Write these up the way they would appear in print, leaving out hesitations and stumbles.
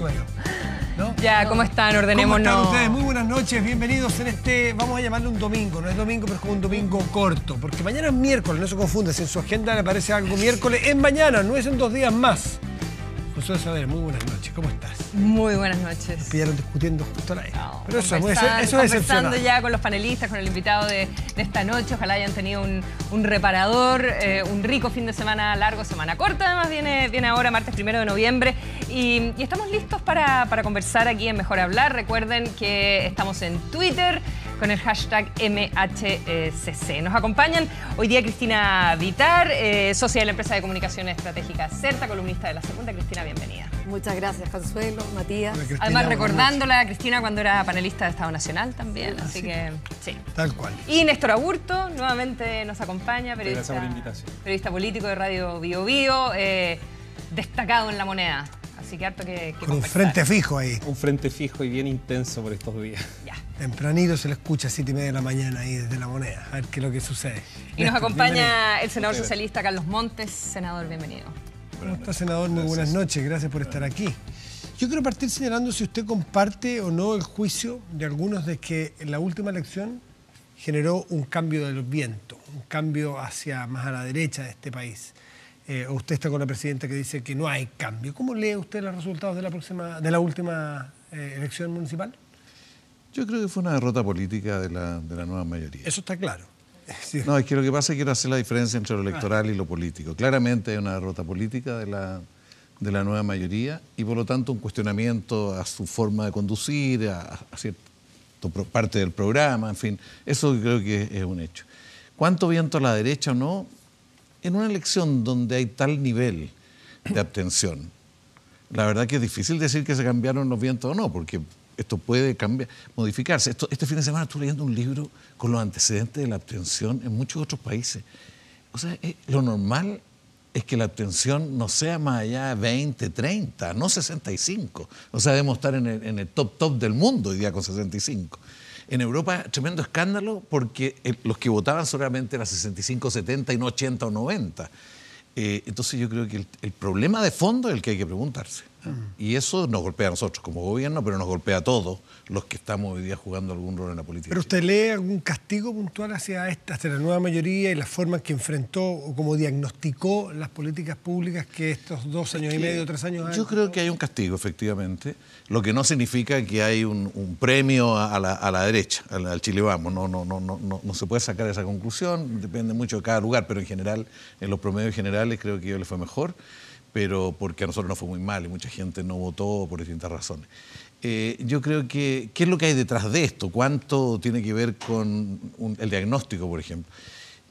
Consuelo, ¿no? Ya, ¿cómo están? Ordenémonos. ¿Cómo están ustedes? Muy buenas noches, bienvenidos en este, vamos a llamarle un domingo, no es domingo, pero es como un domingo corto, porque mañana es miércoles, no se confunde, si en su agenda le aparece algo miércoles, es mañana, no es en 2 días más. Consuelo Saavedra, muy buenas noches, ¿cómo estás? Muy buenas noches. Nos pillaron discutiendo justo a la vez. No, pero eso es conversando excepcional. ya con los panelistas, con el invitado de esta noche. Ojalá hayan tenido un reparador, un rico fin de semana largo, semana corta. Además viene ahora, martes 1 de noviembre. Y estamos listos para conversar aquí en Mejor Hablar. Recuerden que estamos en Twitter con el hashtag MHCC. Nos acompañan hoy día Cristina Vitar, socia de la empresa de comunicación estratégica CERTA, columnista de La Segunda. Cristina, bienvenida. Muchas gracias, Consuelo, Matías. Hola, Cristina, Además, recordándola a Cristina cuando era panelista de Estado Nacional también, así que sí. Tal cual. Y Néstor Aburto nuevamente nos acompaña, Gracias por la invitación. periodista político de Radio Bio Bio, destacado en La Moneda. Así que harto que Con un conversar. frente fijo ahí. Un frente fijo y bien intenso por estos días. Ya. Tempranito se le escucha a 7:30 de la mañana ahí desde La Moneda, a ver qué es lo que sucede. Y nos Néstor, acompaña bienvenido. el senador socialista Carlos Montes. Senador, bienvenido. ¿Cómo está, senador? Muy buenas noches, gracias por estar aquí. Yo quiero partir señalando si usted comparte o no el juicio de algunos de que en la última elección generó un cambio del viento, un cambio hacia más a la derecha de este país. O usted está con la presidenta que dice que no hay cambio. ¿Cómo lee usted los resultados de la última elección municipal? Yo creo que fue una derrota política de la nueva mayoría. Eso está claro. No, es que lo que pasa es que quiero hacer la diferencia entre lo electoral y lo político. Claramente hay una derrota política de la nueva mayoría y por lo tanto un cuestionamiento a su forma de conducir, a cierta parte del programa, en fin, eso creo que es un hecho. ¿Cuánto viento a la derecha o no? En una elección donde hay tal nivel de abstención, la verdad que es difícil decir que se cambiaron los vientos o no, porque esto puede cambiar, modificarse. Este fin de semana estuve leyendo un libro con los antecedentes de la abstención en muchos otros países. O sea, lo normal es que la abstención no sea más allá de 20, 30, no 65. O sea, debemos estar en el top del mundo hoy día con 65. En Europa, tremendo escándalo porque los que votaban solamente eran 65, 70 y no 80 o 90. Entonces yo creo que el problema de fondo es el que hay que preguntarse. Y eso nos golpea a nosotros como gobierno, pero nos golpea a todos los que estamos hoy día jugando algún rol en la política. ¿Pero usted lee algún castigo puntual hacia la nueva mayoría y la forma en que enfrentó o cómo diagnosticó las políticas públicas que estos 2 años y medio, 3 años Yo creo que hay un castigo, efectivamente, lo que no significa que hay un premio a la derecha, al Chile Vamos. No se puede sacar esa conclusión, depende mucho de cada lugar, pero en general, en los promedios generales creo que a ellos les fue mejor, pero porque a nosotros nos fue muy mal y mucha gente no votó por distintas razones. Yo creo que, ¿qué es lo que hay detrás de esto? ¿Cuánto tiene que ver con el diagnóstico, por ejemplo?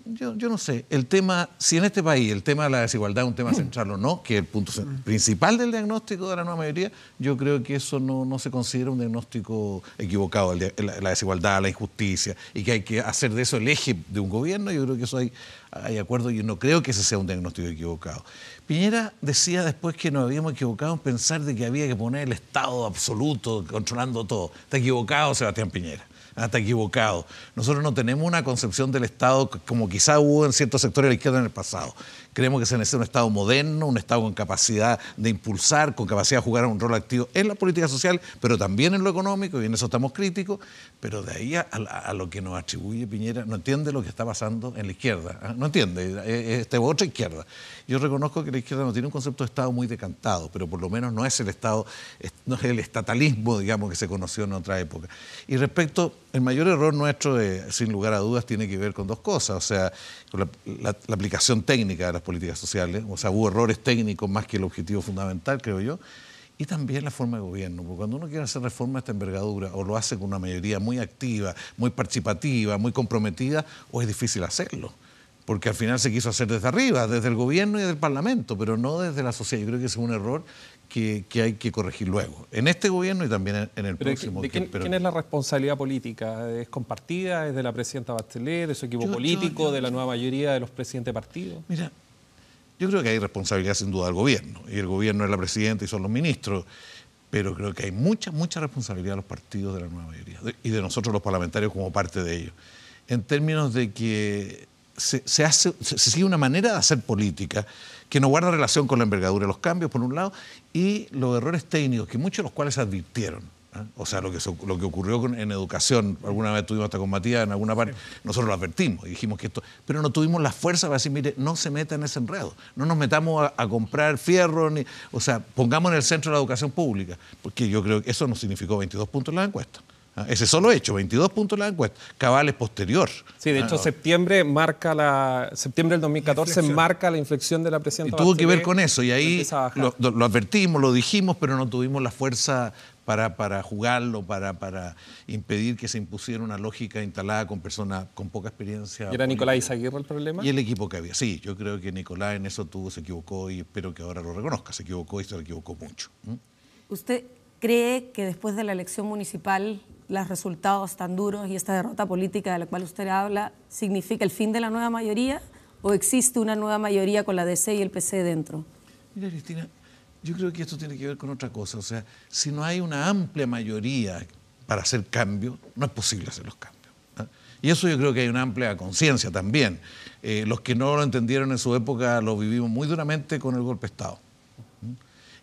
Yo no sé. El tema, si en este país el tema de la desigualdad es un tema central o no, que es el punto principal del diagnóstico de la nueva mayoría, yo creo que eso no se considera un diagnóstico equivocado, la desigualdad, la injusticia, y que hay que hacer de eso el eje de un gobierno. Yo creo que eso hay acuerdo y no creo que ese sea un diagnóstico equivocado. Piñera decía después que nos habíamos equivocado en pensar de que había que poner el Estado absoluto controlando todo. Está equivocado, Sebastián Piñera. Está equivocado. Nosotros no tenemos una concepción del Estado como quizá hubo en ciertos sectores de la izquierda en el pasado. Creemos que se necesita un Estado moderno, un Estado con capacidad de impulsar, con capacidad de jugar un rol activo en la política social, pero también en lo económico, y en eso estamos críticos. Pero de ahí a lo que nos atribuye Piñera, no entiende lo que está pasando en la izquierda. No entiende, es otra izquierda. Yo reconozco que la izquierda no tiene un concepto de Estado muy decantado, pero por lo menos no es el Estado, no es el estatalismo, digamos, que se conoció en otra época. Y respecto, el mayor error nuestro, sin lugar a dudas, tiene que ver con 2 cosas. O sea, con la aplicación técnica de las políticas sociales. O sea, hubo errores técnicos más que el objetivo fundamental, creo yo. Y también la forma de gobierno. Porque cuando uno quiere hacer reformas de esta envergadura, o lo hace con una mayoría muy activa, muy participativa, muy comprometida, o es difícil hacerlo. Porque al final se quiso hacer desde arriba, desde el gobierno y del Parlamento, pero no desde la sociedad. Yo creo que ese es un error que hay que corregir luego, en este gobierno y también en el próximo. ¿Quién es la responsabilidad política? ¿Es compartida? ¿Es de la presidenta Bachelet, de su equipo político, de la nueva mayoría de los presidentes de partido? Mira, yo creo que hay responsabilidad sin duda del gobierno, y el gobierno es la presidenta y son los ministros, pero creo que hay mucha responsabilidad de los partidos de la nueva mayoría y de nosotros los parlamentarios como parte de ellos, en términos de que se sigue una manera de hacer política que no guarda relación con la envergadura de los cambios, por un lado, y los errores técnicos, que muchos de los cuales se advirtieron. O sea, lo que ocurrió en educación, alguna vez tuvimos hasta con Matías en alguna parte, nosotros lo advertimos y dijimos que esto, pero no tuvimos la fuerza para decir, mire, no se meta en ese enredo, no nos metamos a comprar fierro, o sea, pongamos en el centro de la educación pública, porque yo creo que eso nos significó 22 puntos en la encuesta. Ese solo hecho, 22 puntos en la encuesta, cabal es posterior. Sí, de hecho, septiembre del 2014 marca la inflexión de la presidenta. Y tuvo que ver con eso, y ahí lo advertimos, lo dijimos, pero no tuvimos la fuerza para jugarlo, para impedir que se impusiera una lógica instalada con personas con poca experiencia. ¿Y era Nicolás Izaguirre el problema? Y el equipo que había. Sí, yo creo que Nicolás en eso se equivocó y espero que ahora lo reconozca. Se equivocó y se equivocó mucho. ¿Usted cree que después de la elección municipal los resultados tan duros y esta derrota política de la cual usted habla significa el fin de la nueva mayoría o existe una nueva mayoría con la DC y el PC dentro? Mira, Cristina, yo creo que esto tiene que ver con otra cosa. O sea, si no hay una amplia mayoría para hacer cambios, no es posible hacer los cambios. Y eso yo creo que hay una amplia conciencia también. Los que no lo entendieron en su época lo vivimos muy duramente con el golpe de Estado.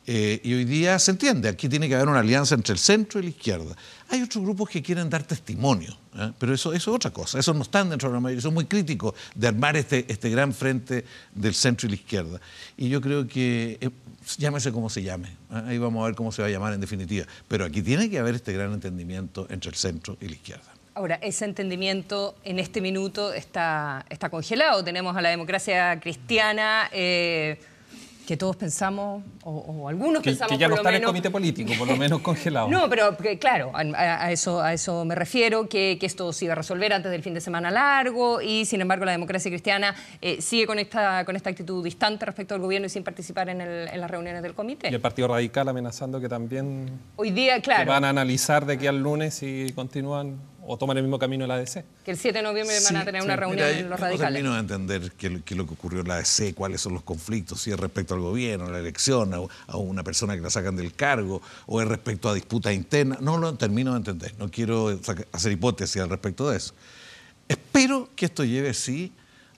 Y hoy día se entiende, aquí tiene que haber una alianza entre el centro y la izquierda. Hay otros grupos que quieren dar testimonio, pero eso es otra cosa, esos no están dentro de la mayoría, son muy críticos de armar este gran frente del centro y la izquierda. Y yo creo que, llámese como se llame, ahí vamos a ver cómo se va a llamar en definitiva, pero aquí tiene que haber este gran entendimiento entre el centro y la izquierda. Ahora, ese entendimiento en este minuto está congelado. Tenemos a la democracia cristiana, que todos pensamos, o algunos pensamos que ya no está en el menos, comité político, por lo menos congelado. No, pero claro, a eso me refiero, que esto se iba a resolver antes del fin de semana largo y sin embargo la democracia cristiana sigue con esta actitud distante respecto al gobierno y sin participar en las reuniones del comité. Y el Partido Radical amenazando que también hoy día, claro, que van a analizar de aquí al lunes si continúan o toman el mismo camino de la ADC. Que el 7 de noviembre van a tener una reunión en los radicales. No termino de entender qué es lo que ocurrió en la ADC, cuáles son los conflictos, si es respecto al gobierno, a la elección, a una persona que la sacan del cargo, o es respecto a disputas internas. No lo termino de entender, no quiero hacer hipótesis al respecto de eso. Espero que esto lleve, sí,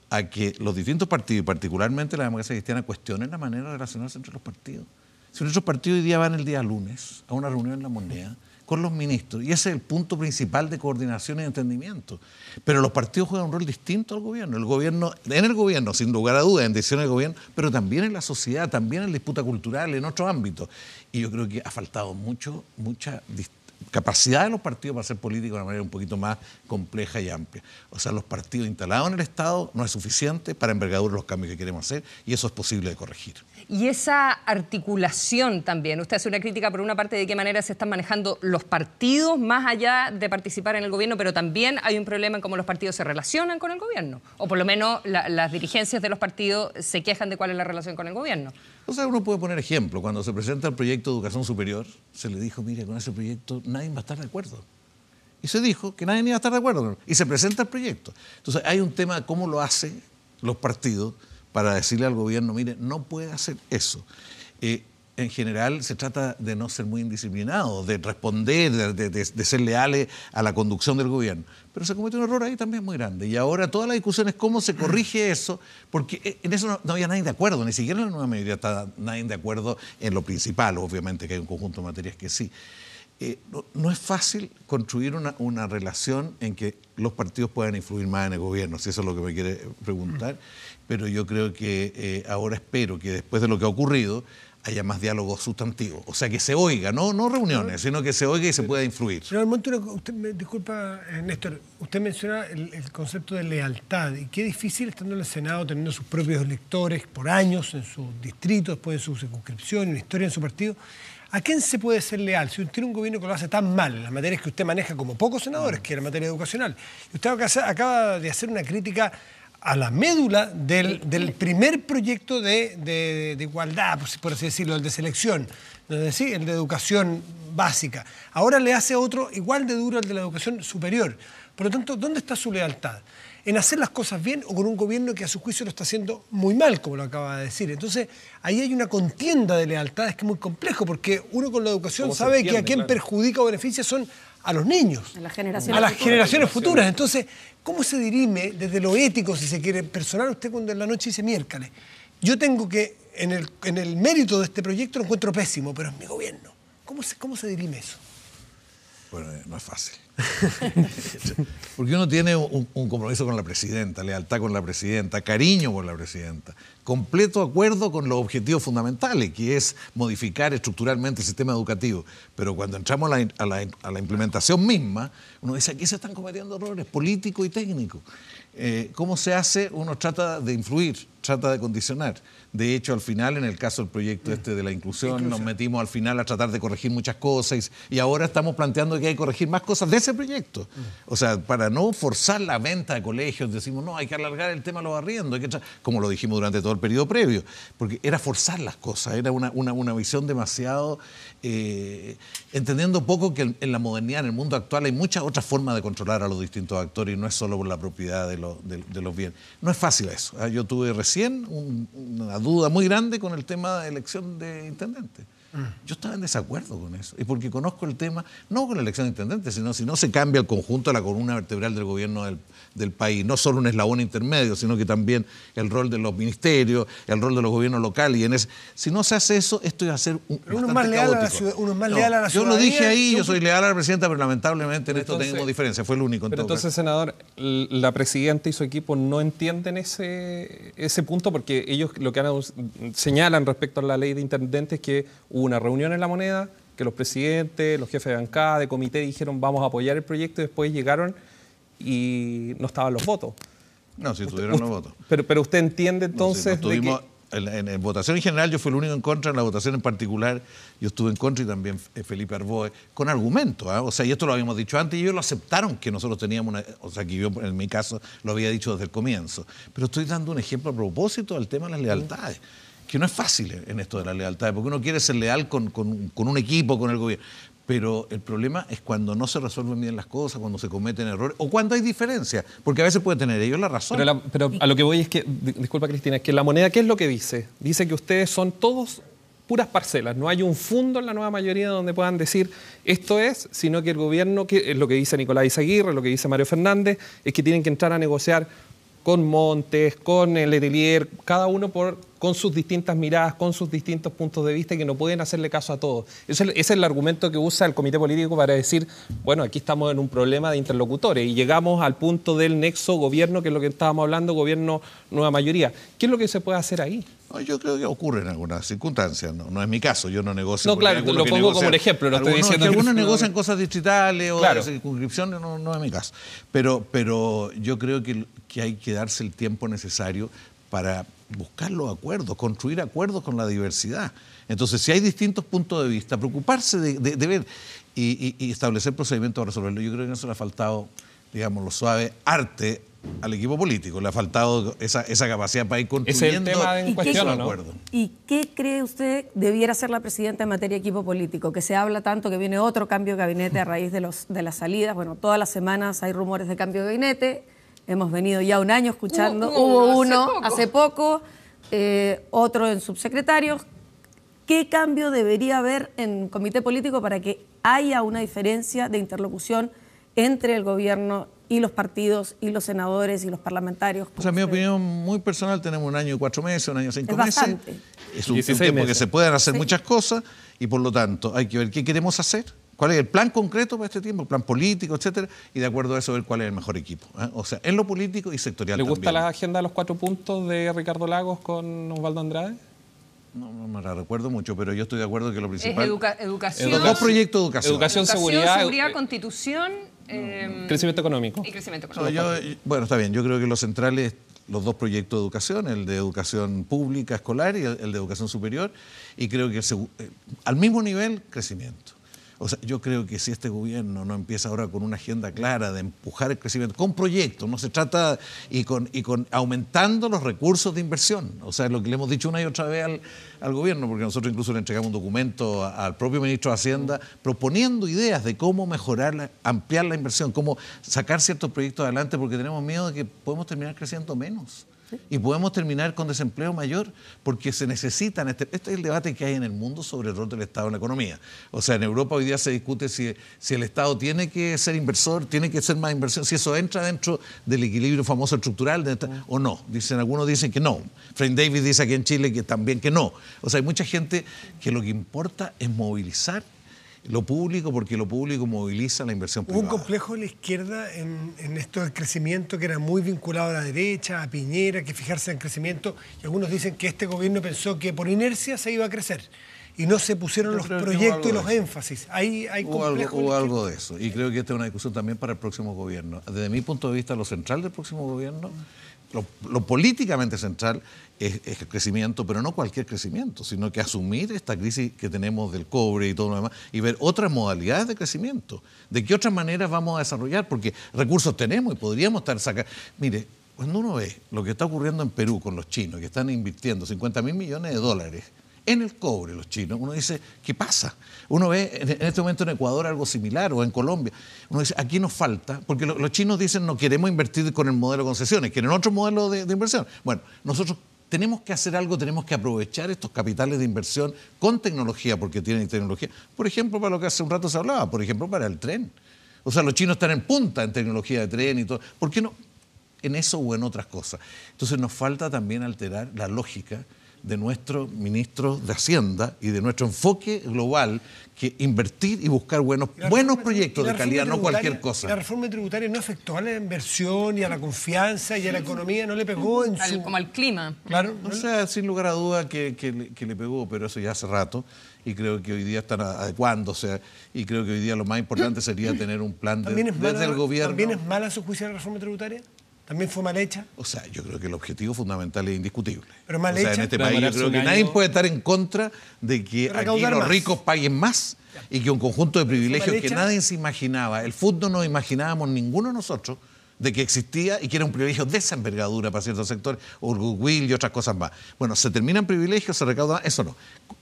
a que los distintos partidos, y particularmente la democracia cristiana, cuestionen la manera de relacionarse entre los partidos. Si nuestros partidos hoy día van el día lunes a una reunión en La Moneda, con los ministros, y ese es el punto principal de coordinación y entendimiento. Pero los partidos juegan un rol distinto al gobierno. En el gobierno, sin lugar a dudas, en decisiones del gobierno, pero también en la sociedad, también en la disputa cultural, en otros ámbitos. Y yo creo que ha faltado mucha capacidad de los partidos para hacer política de una manera un poquito más compleja y amplia. O sea, los partidos instalados en el Estado no es suficiente para envergadura los cambios que queremos hacer, y eso es posible de corregir. Y esa articulación también, usted hace una crítica por una parte de qué manera se están manejando los partidos más allá de participar en el gobierno, pero también hay un problema en cómo los partidos se relacionan con el gobierno, o por lo menos las dirigencias de los partidos se quejan de cuál es la relación con el gobierno. O sea, uno puede poner ejemplo, cuando se presenta el proyecto de educación superior, se le dijo, mire, con ese proyecto nadie va a estar de acuerdo. Y se dijo que nadie iba a estar de acuerdo, y se presenta el proyecto. Entonces hay un tema de cómo lo hacen los partidos para decirle al gobierno, mire, no puede hacer eso. En general se trata de no ser muy indisciplinados, de responder, de ser leales a la conducción del gobierno. Pero se comete un error ahí también muy grande. Y ahora toda la discusión es cómo se corrige eso, porque en eso no había nadie de acuerdo, ni siquiera en la nueva mayoría está nadie de acuerdo en lo principal. Obviamente que hay un conjunto de materias que sí. No es fácil construir una relación en que los partidos puedan influir más en el gobierno, si eso es lo que me quiere preguntar. Pero yo creo que ahora espero que después de lo que ha ocurrido haya más diálogo sustantivo. O sea, que se oiga, no reuniones, sino que se oiga y se pueda influir. Señor Montura, usted disculpa, Néstor, usted menciona el concepto de lealtad. Y qué difícil estando en el Senado, teniendo sus propios electores por años en su distrito, después de su circunscripción, una historia en su partido. ¿A quién se puede ser leal? Si usted tiene un gobierno que lo hace tan mal en las materias que usted maneja como pocos senadores, que es la materia educacional, y usted acaba de hacer una crítica a la médula del primer proyecto de igualdad, por así decirlo, el de selección, el de educación básica. Ahora le hace otro igual de duro al de la educación superior. Por lo tanto, ¿dónde está su lealtad? en hacer las cosas bien o con un gobierno que a su juicio lo está haciendo muy mal, como lo acaba de decir. Entonces, ahí hay una contienda de lealtades que es muy complejo, porque uno con la educación sabe que a quien perjudica o beneficia son a los niños, a las generaciones futuras. Entonces, ¿cómo se dirime desde lo ético, si se quiere, personal, usted cuando en la noche dice miércoles? Yo tengo que, en el mérito de este proyecto lo encuentro pésimo, pero es mi gobierno. ¿Cómo se dirime eso? Bueno, no es fácil. Porque uno tiene un compromiso con la presidenta, lealtad con la presidenta, cariño por la presidenta, completo acuerdo con los objetivos fundamentales, que es modificar estructuralmente el sistema educativo. Pero cuando entramos a la implementación misma, uno dice, aquí se están cometiendo errores políticos y técnicos. ¿Cómo se hace? Uno trata de influir, trata de condicionar. De hecho, al final, en el caso del proyecto de la inclusión, nos metimos al final a tratar de corregir muchas cosas y ahora estamos planteando que hay que corregir más cosas de ese proyecto. O sea, para no forzar la venta de colegios, decimos, no, hay que alargar el tema de los arriendos, como lo dijimos durante todo el periodo previo, porque era forzar las cosas, era una visión demasiado, entendiendo poco que en la modernidad, en el mundo actual, hay muchas otras formas de controlar a los distintos actores y no es solo por la propiedad de los bienes. No es fácil eso. Yo tuve recién una duda muy grande con el tema de elección de intendente. Yo estaba en desacuerdo con eso. Y porque conozco el tema, no con la elección de intendente, sino si no se cambia el conjunto de la columna vertebral del gobierno del país. No solo un eslabón intermedio, sino que también el rol de los ministerios, el rol de los gobiernos locales. Si no se hace eso, esto iba a ser uno es más leal a la ciudadanía. Yo lo dije ahí, yo soy leal a la presidenta, pero lamentablemente en esto tenemos diferencia. Fue el único. Pero entonces, senador, la presidenta y su equipo no entienden ese punto, porque ellos lo que señalan respecto a la ley de intendentes es que hubo una reunión en La Moneda, que los presidentes, los jefes de bancada, de comité dijeron vamos a apoyar el proyecto y después llegaron y no estaban los votos. No, sí tuvieron los votos. Pero usted entiende entonces en votación en general yo fui el único en contra, en la votación en particular yo estuve en contra y también Felipe Arboe, con argumentos, ¿eh? O sea, y esto lo habíamos dicho antes y ellos lo aceptaron que nosotros teníamos o sea, que yo en mi caso lo había dicho desde el comienzo. Pero estoy dando un ejemplo a propósito del tema de las lealtades. Que no es fácil en esto de la lealtad, porque uno quiere ser leal con un equipo, con el gobierno. Pero el problema es cuando no se resuelven bien las cosas, cuando se cometen errores, o cuando hay diferencias, porque a veces pueden tener ellos la razón. Pero a lo que voy es que, disculpa Cristina, es que La Moneda, ¿qué es lo que dice? Dice que ustedes son todos puras parcelas, no hay un fondo en la nueva mayoría donde puedan decir esto es, sino que el gobierno, que es lo que dice Nicolás Izaguirre, lo que dice Mario Fernández, es que tienen que entrar a negociar con Montes, con el Letelier, cada uno con sus distintas miradas, con sus distintos puntos de vista y que no pueden hacerle caso a todos. Ese es el argumento que usa el comité político para decir, bueno, aquí estamos en un problema de interlocutores y llegamos al punto del nexo gobierno, que es lo que estábamos hablando, gobierno nueva mayoría. ¿Qué es lo que se puede hacer ahí? No, yo creo que ocurre en algunas circunstancias, no es mi caso, yo no negocio. No, claro, lo pongo como un ejemplo, no estoy diciendo... Algunos negocian cosas distritales o de circunscripción, no es mi caso. Pero yo creo que hay que darse el tiempo necesario para buscar los acuerdos, construir acuerdos con la diversidad. Entonces, si hay distintos puntos de vista, preocuparse de ver y establecer procedimientos para resolverlo. Yo creo que eso le ha faltado, digamos, lo suave, arte al equipo político. Le ha faltado esa capacidad para ir construyendo. ¿Es el tema en cuestión o no? ¿Y qué cree usted debiera ser la presidenta en materia de equipo político? Que se habla tanto que viene otro cambio de gabinete a raíz de las salidas. Bueno, todas las semanas hay rumores de cambio de gabinete. Hemos venido ya un año escuchando. Hubo uno hace poco, otro en subsecretarios. ¿Qué cambio debería haber en comité político para que haya una diferencia de interlocución entre el gobierno y los partidos y los senadores y los parlamentarios? O sea, en mi opinión muy personal, tenemos 1 año y 4 meses, 1 año y 5 meses. Bastante. Es un tiempo que se pueden hacer muchas cosas y por lo tanto hay que ver qué queremos hacer. ¿Cuál es el plan concreto para este tiempo? El plan político, etcétera, y de acuerdo a eso ver cuál es el mejor equipo. O sea, en lo político y sectorial también. ¿Le gusta la agenda de los 4 puntos de Ricardo Lagos con Osvaldo Andrade? No me la recuerdo mucho, pero yo estoy de acuerdo que lo principal... Es educación. Los 2 proyectos de educación. Educación, seguridad, constitución... crecimiento económico. Y crecimiento económico. Bueno, está bien, yo creo que lo central es los 2 proyectos de educación, el de educación pública escolar y el de educación superior, y creo que al mismo nivel, crecimiento. O sea, yo creo que si este gobierno no empieza ahora con una agenda clara de empujar el crecimiento, con proyectos, no se trata, y con aumentando los recursos de inversión. O sea, lo que le hemos dicho una y otra vez al gobierno, porque nosotros incluso le entregamos un documento al propio ministro de Hacienda proponiendo ideas de cómo mejorar, ampliar la inversión, cómo sacar ciertos proyectos adelante, porque tenemos miedo de que podemos terminar creciendo menos. Y podemos terminar con desempleo mayor porque se necesitan, este es el debate que hay en el mundo sobre el rol del Estado en la economía. O sea, en Europa hoy día se discute si el Estado tiene que ser inversor, tiene que ser más inversión, si eso entra dentro del equilibrio famoso estructural o no. Algunos dicen que no. Frank Davis dice aquí en Chile que también que no. O sea, hay mucha gente que lo que importa es movilizar lo público, porque lo público moviliza la inversión privada. Hubo un complejo de la izquierda en esto del crecimiento que era muy vinculado a la derecha, a Piñera, que fijarse en crecimiento, y algunos dicen que este gobierno pensó que por inercia se iba a crecer y no se pusieron los proyectos y los énfasis. Hubo algo de eso, y creo que esta es una discusión también para el próximo gobierno. Desde mi punto de vista, lo central del próximo gobierno, lo políticamente central es el crecimiento, pero no cualquier crecimiento, sino que asumir esta crisis que tenemos del cobre y todo lo demás y ver otras modalidades de crecimiento. ¿De qué otras maneras vamos a desarrollar? Porque recursos tenemos y podríamos estar sacando. Mire, cuando uno ve lo que está ocurriendo en Perú con los chinos, que están invirtiendo 50.000 millones de dólares en el cobre, los chinos, uno dice, ¿qué pasa? Uno ve en este momento en Ecuador algo similar, o en Colombia. Uno dice, aquí nos falta, porque los chinos dicen, no queremos invertir con el modelo de concesiones, quieren otro modelo de inversión. Bueno, nosotros tenemos que hacer algo, tenemos que aprovechar estos capitales de inversión con tecnología, porque tienen tecnología. Por ejemplo, para lo que hace un rato se hablaba, por ejemplo, para el tren. O sea, los chinos están en punta en tecnología de tren y todo. ¿Por qué no? En eso o en otras cosas. Entonces nos falta también alterar la lógica de nuestros ministros de Hacienda y de nuestro enfoque global, que invertir y buscar buenos proyectos de calidad, no cualquier cosa. La reforma tributaria no afectó a la inversión y a la confianza y a la economía, no le pegó como al clima. Claro. O sea, sin lugar a duda que le pegó, pero eso ya hace rato, y creo que hoy día están adecuándose, y creo que hoy día lo más importante sería tener un plan desde el gobierno. ¿También es mala a su juicio la reforma tributaria? ¿También fue mal hecha? O sea, yo creo que el objetivo fundamental es indiscutible. ¿Pero mal hecha? En este país yo creo que nadie puede estar en contra de que aquí los ricos paguen más y que un conjunto de privilegios que nadie se imaginaba. El fútbol no imaginábamos ninguno de nosotros de que existía y que era un privilegio de esa envergadura para ciertos sectores, o el goodwill y otras cosas más. Bueno, se terminan privilegios, se recaudan, eso no.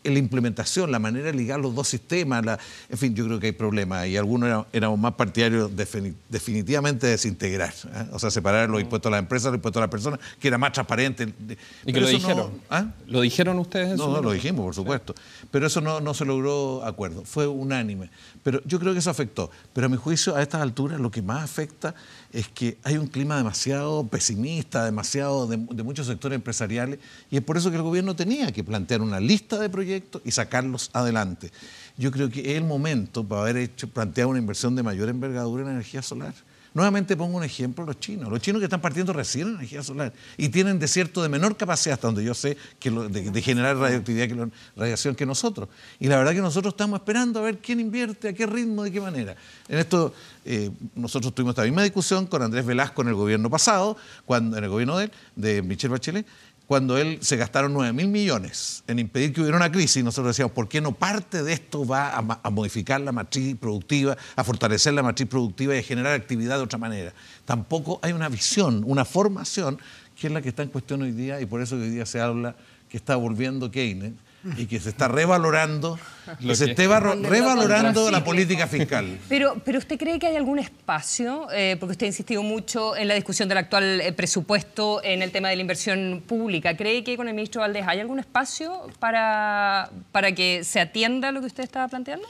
La implementación, la manera de ligar los dos sistemas, en fin, yo creo que hay problemas, y algunos éramos más partidarios definitivamente de desintegrar, ¿eh? O sea, separar los impuestos a las empresas, los impuestos a las personas, que era más transparente. ¿Y que lo dijeron? ¿Lo dijeron ustedes? No, lo dijimos, por supuesto. Pero eso no se logró acuerdo, fue unánime. Pero yo creo que eso afectó. Pero a mi juicio, a estas alturas, lo que más afecta es que hay un clima demasiado pesimista, demasiado de muchos sectores empresariales, y es por eso que el gobierno tenía que plantear una lista de proyectos y sacarlos adelante. Yo creo que es el momento para haber planteado una inversión de mayor envergadura en energía solar. Nuevamente pongo un ejemplo, los chinos que están partiendo recién en energía solar y tienen desierto de menor capacidad, hasta donde yo sé, de generar radioactividad, radiación que nosotros. Y la verdad que nosotros estamos esperando a ver quién invierte, a qué ritmo, de qué manera. En esto nosotros tuvimos esta misma discusión con Andrés Velasco en el gobierno pasado, en el gobierno de Michelle Bachelet, cuando se gastaron 9.000 millones en impedir que hubiera una crisis. Nosotros decíamos, ¿por qué no parte de esto va a modificar la matriz productiva, a fortalecer la matriz productiva y a generar actividad de otra manera? Tampoco hay una visión, una formación, que es la que está en cuestión hoy día, y por eso que hoy día se habla que está volviendo Keynes y que se está revalorando, revalorando la política fiscal. Pero ¿usted cree que hay algún espacio? Porque usted ha insistido mucho en la discusión del actual presupuesto, en el tema de la inversión pública. ¿Cree que con el ministro Valdés hay algún espacio para que se atienda lo que usted estaba planteando?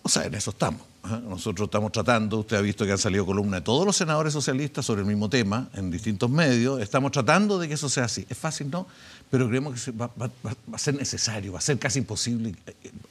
O sea, en eso estamos. Nosotros estamos tratando, usted ha visto que han salido columnas de todos los senadores socialistas sobre el mismo tema en distintos medios. Estamos tratando de que eso sea así. Es fácil, ¿no? Pero creemos que va a ser necesario, va a ser casi imposible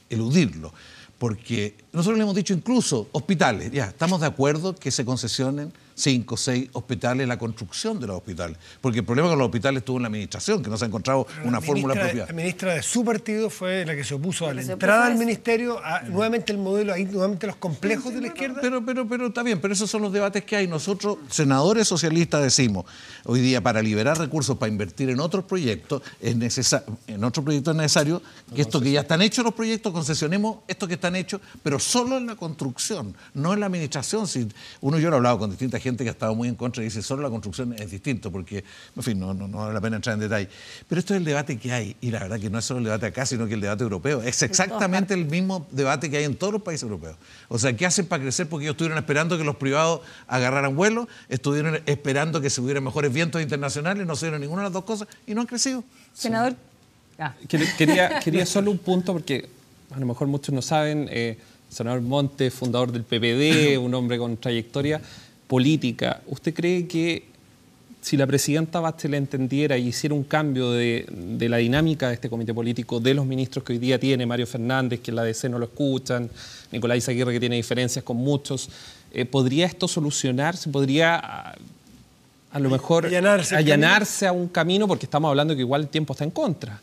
eludirlo. Porque nosotros le hemos dicho incluso hospitales, ya, estamos de acuerdo que se concesionen 5, 6 hospitales, la construcción de los hospitales. Porque el problema con los hospitales estuvo en la administración, que no se ha encontrado una fórmula apropiada. La ministra de su partido fue la que se opuso a la entrada al ministerio, nuevamente el modelo, ahí nuevamente los complejos de la izquierda. Pero está bien, pero esos son los debates que hay. Nosotros, senadores socialistas, decimos, hoy día para liberar recursos, para invertir en otros proyectos, es necesario que esto que ya están hechos los proyectos, concesionemos estos que están hechos, pero solo en la construcción, no en la administración. Si yo lo he hablado con distinta gente que ha estado muy en contra y dice, solo la construcción es distinto, porque, en fin, no vale la pena entrar en detalle. Pero esto es el debate que hay, y la verdad que no es solo el debate acá, sino que el debate europeo. Es exactamente el mismo debate que hay en todos los países europeos. O sea, ¿qué hacen para crecer? Porque ellos estuvieron esperando que los privados agarraran vuelo, estuvieron esperando que se hubieran mejores vientos internacionales, no se dieron ninguna de las dos cosas y no han crecido. Senador. Quería solo un punto, porque a lo mejor muchos no saben, senador Montes, fundador del PPD, un hombre con trayectoria política. ¿Usted cree que si la presidenta Bachelet entendiera y hiciera un cambio de la dinámica de este comité político, de los ministros que hoy día tiene, Mario Fernández, que en la DC no lo escuchan, Nicolás Aguirre, que tiene diferencias con muchos, ¿podría esto solucionarse? ¿Podría a lo mejor allanarse a un camino? Porque estamos hablando que igual el tiempo está en contra.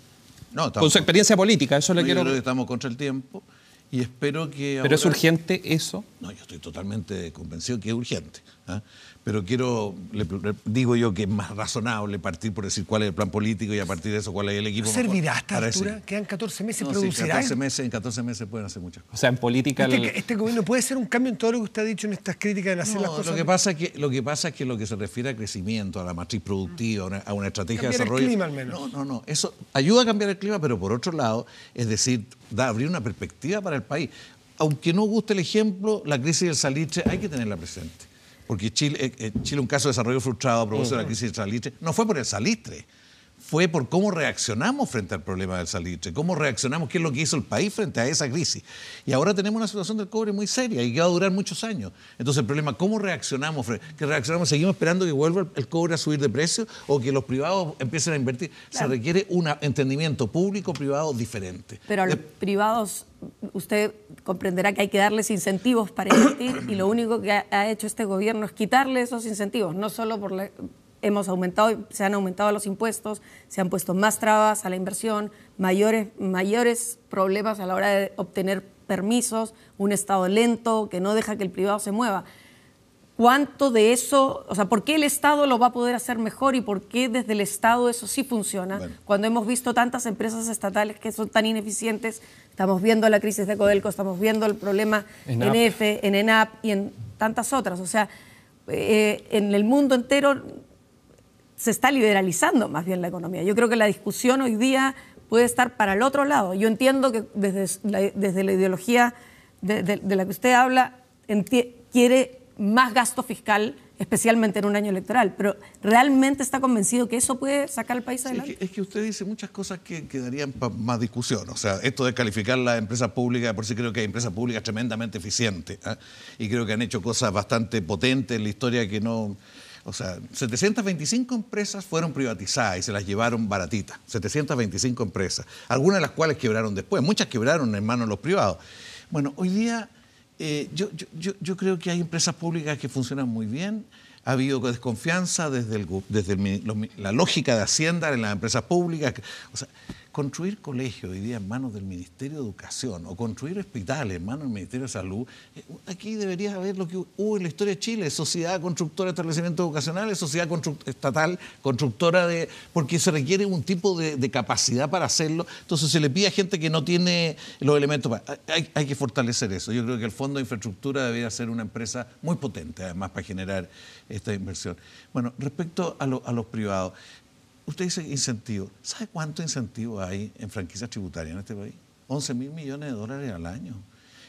No, con su experiencia política, eso le quiero... Yo creo que estamos contra el tiempo y espero que ahora... ¿Pero es urgente eso? No, yo estoy totalmente convencido que es urgente. Pero digo yo que es más razonable partir por decir cuál es el plan político y a partir de eso cuál es el equipo. ¿Servirá a esta altura? Quedan 14 meses, ¿producirá? Sí, en 14 meses pueden hacer muchas cosas. O sea, en política... Este gobierno puede ser un cambio en todo lo que usted ha dicho en estas críticas de hacer las cosas. Lo que pasa es que lo que se refiere a crecimiento, a la matriz productiva, a una estrategia de desarrollo... Cambiar el clima al menos. No. Eso ayuda a cambiar el clima, pero por otro lado, es decir, abrir una perspectiva para el país. Aunque no guste el ejemplo, la crisis del salitre hay que tenerla presente. Porque Chile, un caso de desarrollo frustrado a propósito de la crisis del salitre, no fue por el salitre, fue por cómo reaccionamos frente al problema del salitre, cómo reaccionamos, qué es lo que hizo el país frente a esa crisis. Y ahora tenemos una situación del cobre muy seria y que va a durar muchos años. Entonces el problema, ¿cómo reaccionamos? ¿Qué reaccionamos? ¿Seguimos esperando que vuelva el cobre a subir de precio o que los privados empiecen a invertir? Claro. Se requiere un entendimiento público-privado diferente. Pero a los privados... Usted comprenderá que hay que darles incentivos para invertir y lo único que ha hecho este gobierno es quitarle esos incentivos, no solo se han aumentado los impuestos, se han puesto más trabas a la inversión, mayores problemas a la hora de obtener permisos, un Estado lento que no deja que el privado se mueva. ¿Cuánto de eso, o sea, por qué el Estado lo va a poder hacer mejor y por qué desde el Estado eso sí funciona? Bueno. Cuando hemos visto tantas empresas estatales que son tan ineficientes, estamos viendo la crisis de Codelco, estamos viendo el problema en EFE, en ENAP y en tantas otras. O sea, en el mundo entero se está liberalizando más bien la economía. Yo creo que la discusión hoy día puede estar para el otro lado. Yo entiendo que desde la ideología de la que usted habla, quiere más gasto fiscal, especialmente en un año electoral, pero ¿realmente está convencido que eso puede sacar al país adelante? Es que usted dice muchas cosas que darían para más discusión. O sea, esto de calificar las empresas públicas, por sí creo que hay empresas públicas tremendamente eficientes, y creo que han hecho cosas bastante potentes en la historia que no... O sea, 725 empresas fueron privatizadas y se las llevaron baratitas. 725 empresas, algunas de las cuales quebraron después, muchas quebraron en manos de los privados. Bueno, hoy día... Yo creo que hay empresas públicas que funcionan muy bien. Ha habido desconfianza desde la lógica de Hacienda en las empresas públicas. O sea, construir colegios hoy día en manos del Ministerio de Educación o construir hospitales en manos del Ministerio de Salud, aquí debería haber lo que hubo en la historia de Chile, sociedad constructora de establecimientos educacionales, sociedad estatal constructora de... porque se requiere un tipo de capacidad para hacerlo, entonces se le pide a gente que no tiene los elementos para... Hay que fortalecer eso. Yo creo que el Fondo de Infraestructura debería ser una empresa muy potente, además, para generar esta inversión. Bueno, respecto a los privados, usted dice incentivo. ¿Sabe cuánto incentivo hay en franquicias tributarias en este país? 11.000 millones de dólares al año.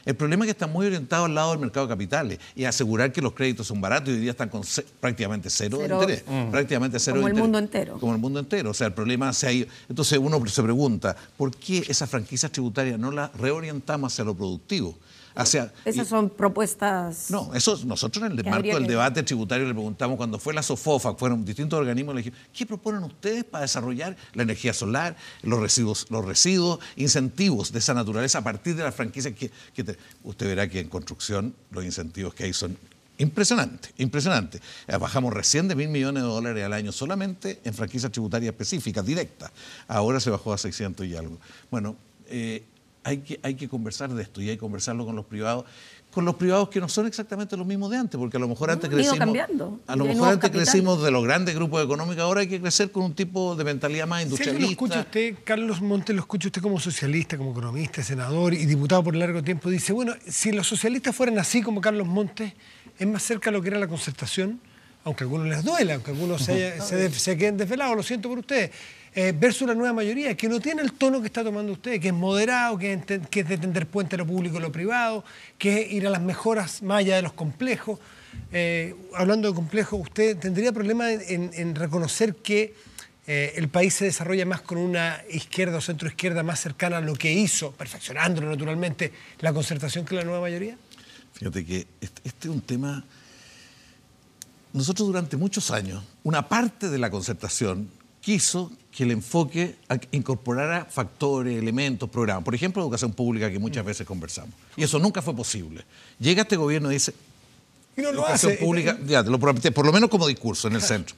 El problema es que está muy orientado al lado del mercado de capitales y asegurar que los créditos son baratos y hoy día están con prácticamente cero de interés. Prácticamente cero como de interés. El mundo entero. Como el mundo entero. O sea, el problema se ha ido. Entonces uno se pregunta, ¿por qué esas franquicias tributarias no las reorientamos hacia lo productivo? Esas son propuestas... No, eso nosotros en el marco del debate tributario le preguntamos, cuando fue la SOFOFA, fueron distintos organismos, le dijimos, ¿qué proponen ustedes para desarrollar la energía solar, los residuos, incentivos de esa naturaleza a partir de las franquicias que usted verá que en construcción los incentivos que hay son Impresionante, impresionante. Bajamos recién de $1.000 millones al año solamente en franquicias tributarias específicas, directas. Ahora se bajó a 600 y algo. Bueno, hay que conversar de esto y hay que conversarlo con los privados que no son exactamente los mismos de antes, porque a lo mejor antes crecimos, crecimos de los grandes grupos económicos, ahora hay que crecer con un tipo de mentalidad más industrialista. Si lo escucha usted, Carlos Montes, lo escucha usted como socialista, como economista, senador y diputado por largo tiempo, dice, bueno, si los socialistas fueran así como Carlos Montes, es más cerca a lo que era la concertación, aunque a algunos les duela, aunque a algunos se queden desvelados, lo siento por ustedes, versus la nueva mayoría, que no tiene el tono que está tomando usted, que es moderado, que es de tender puente a lo público y lo privado, que es ir a las mejoras más allá de los complejos. Hablando de complejos, ¿usted tendría problema en reconocer que el país se desarrolla más con una izquierda o centroizquierda más cercana a lo que hizo, perfeccionándolo naturalmente, la concertación que la nueva mayoría? Fíjate que este es un tema... Nosotros durante muchos años, una parte de la concertación quiso que el enfoque incorporara factores, elementos, programas. Por ejemplo, educación pública, que muchas veces conversamos. Y eso nunca fue posible. Llega este gobierno y dice... Y no lo educación hace. Pública, ya, te lo prometí, por lo menos como discurso en el centro.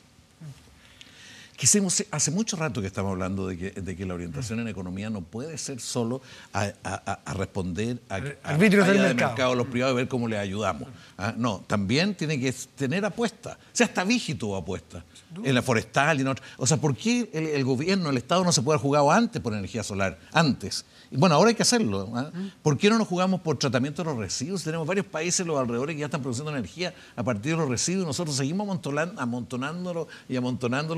Hace mucho rato que estamos hablando de que la orientación en economía no puede ser solo a responder a arbitrios del mercado, a los privados y ver cómo les ayudamos. No, también tiene que tener apuestas. O sea, hasta Vigi tuvo apuestas en la forestal y en otras. O sea, ¿por qué el gobierno, el Estado no se puede haber jugado antes por energía solar? Antes. Y bueno, ahora hay que hacerlo. ¿Por qué no nos jugamos por tratamiento de los residuos? Tenemos varios países a los alrededores que ya están produciendo energía a partir de los residuos y nosotros seguimos amontonándolo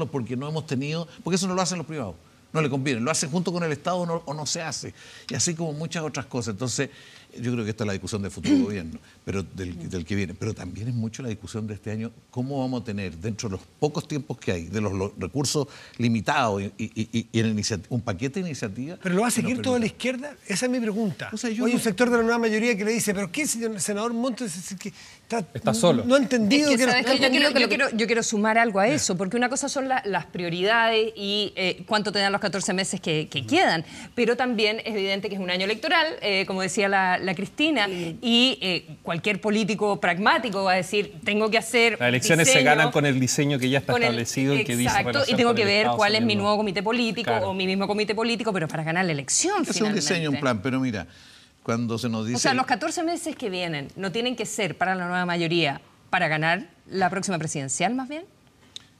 porque no hemos tenido, porque eso no lo hacen los privados, no le conviene, lo hacen junto con el Estado o no se hace, y así como muchas otras cosas. Entonces, yo creo que esta es la discusión del futuro gobierno, pero del que viene, pero también es mucho la discusión de este año, cómo vamos a tener, dentro de los pocos tiempos que hay, de los recursos limitados y un paquete de iniciativas. ¿Pero lo va a seguir toda la izquierda? Esa es mi pregunta. O sea, hay un sector de la nueva mayoría que le dice, ¿pero qué, señor senador Montes? Es que está solo. No ha entendido yo quiero sumar algo a eso, porque una cosa son las prioridades y cuánto te dan los 14 meses que quedan, pero también es evidente que es un año electoral, como decía la Cristina, y cualquier político pragmático va a decir, tengo que hacer las elecciones diseño, se ganan con el diseño que ya está establecido y que dice exacto, y tengo que ver cuál es mi nuevo comité político o mi mismo comité político, pero para ganar la elección es un diseño, un plan, pero mira, cuando se nos dice... O sea, los 14 meses que vienen no tienen que ser para la nueva mayoría para ganar la próxima presidencial, más bien.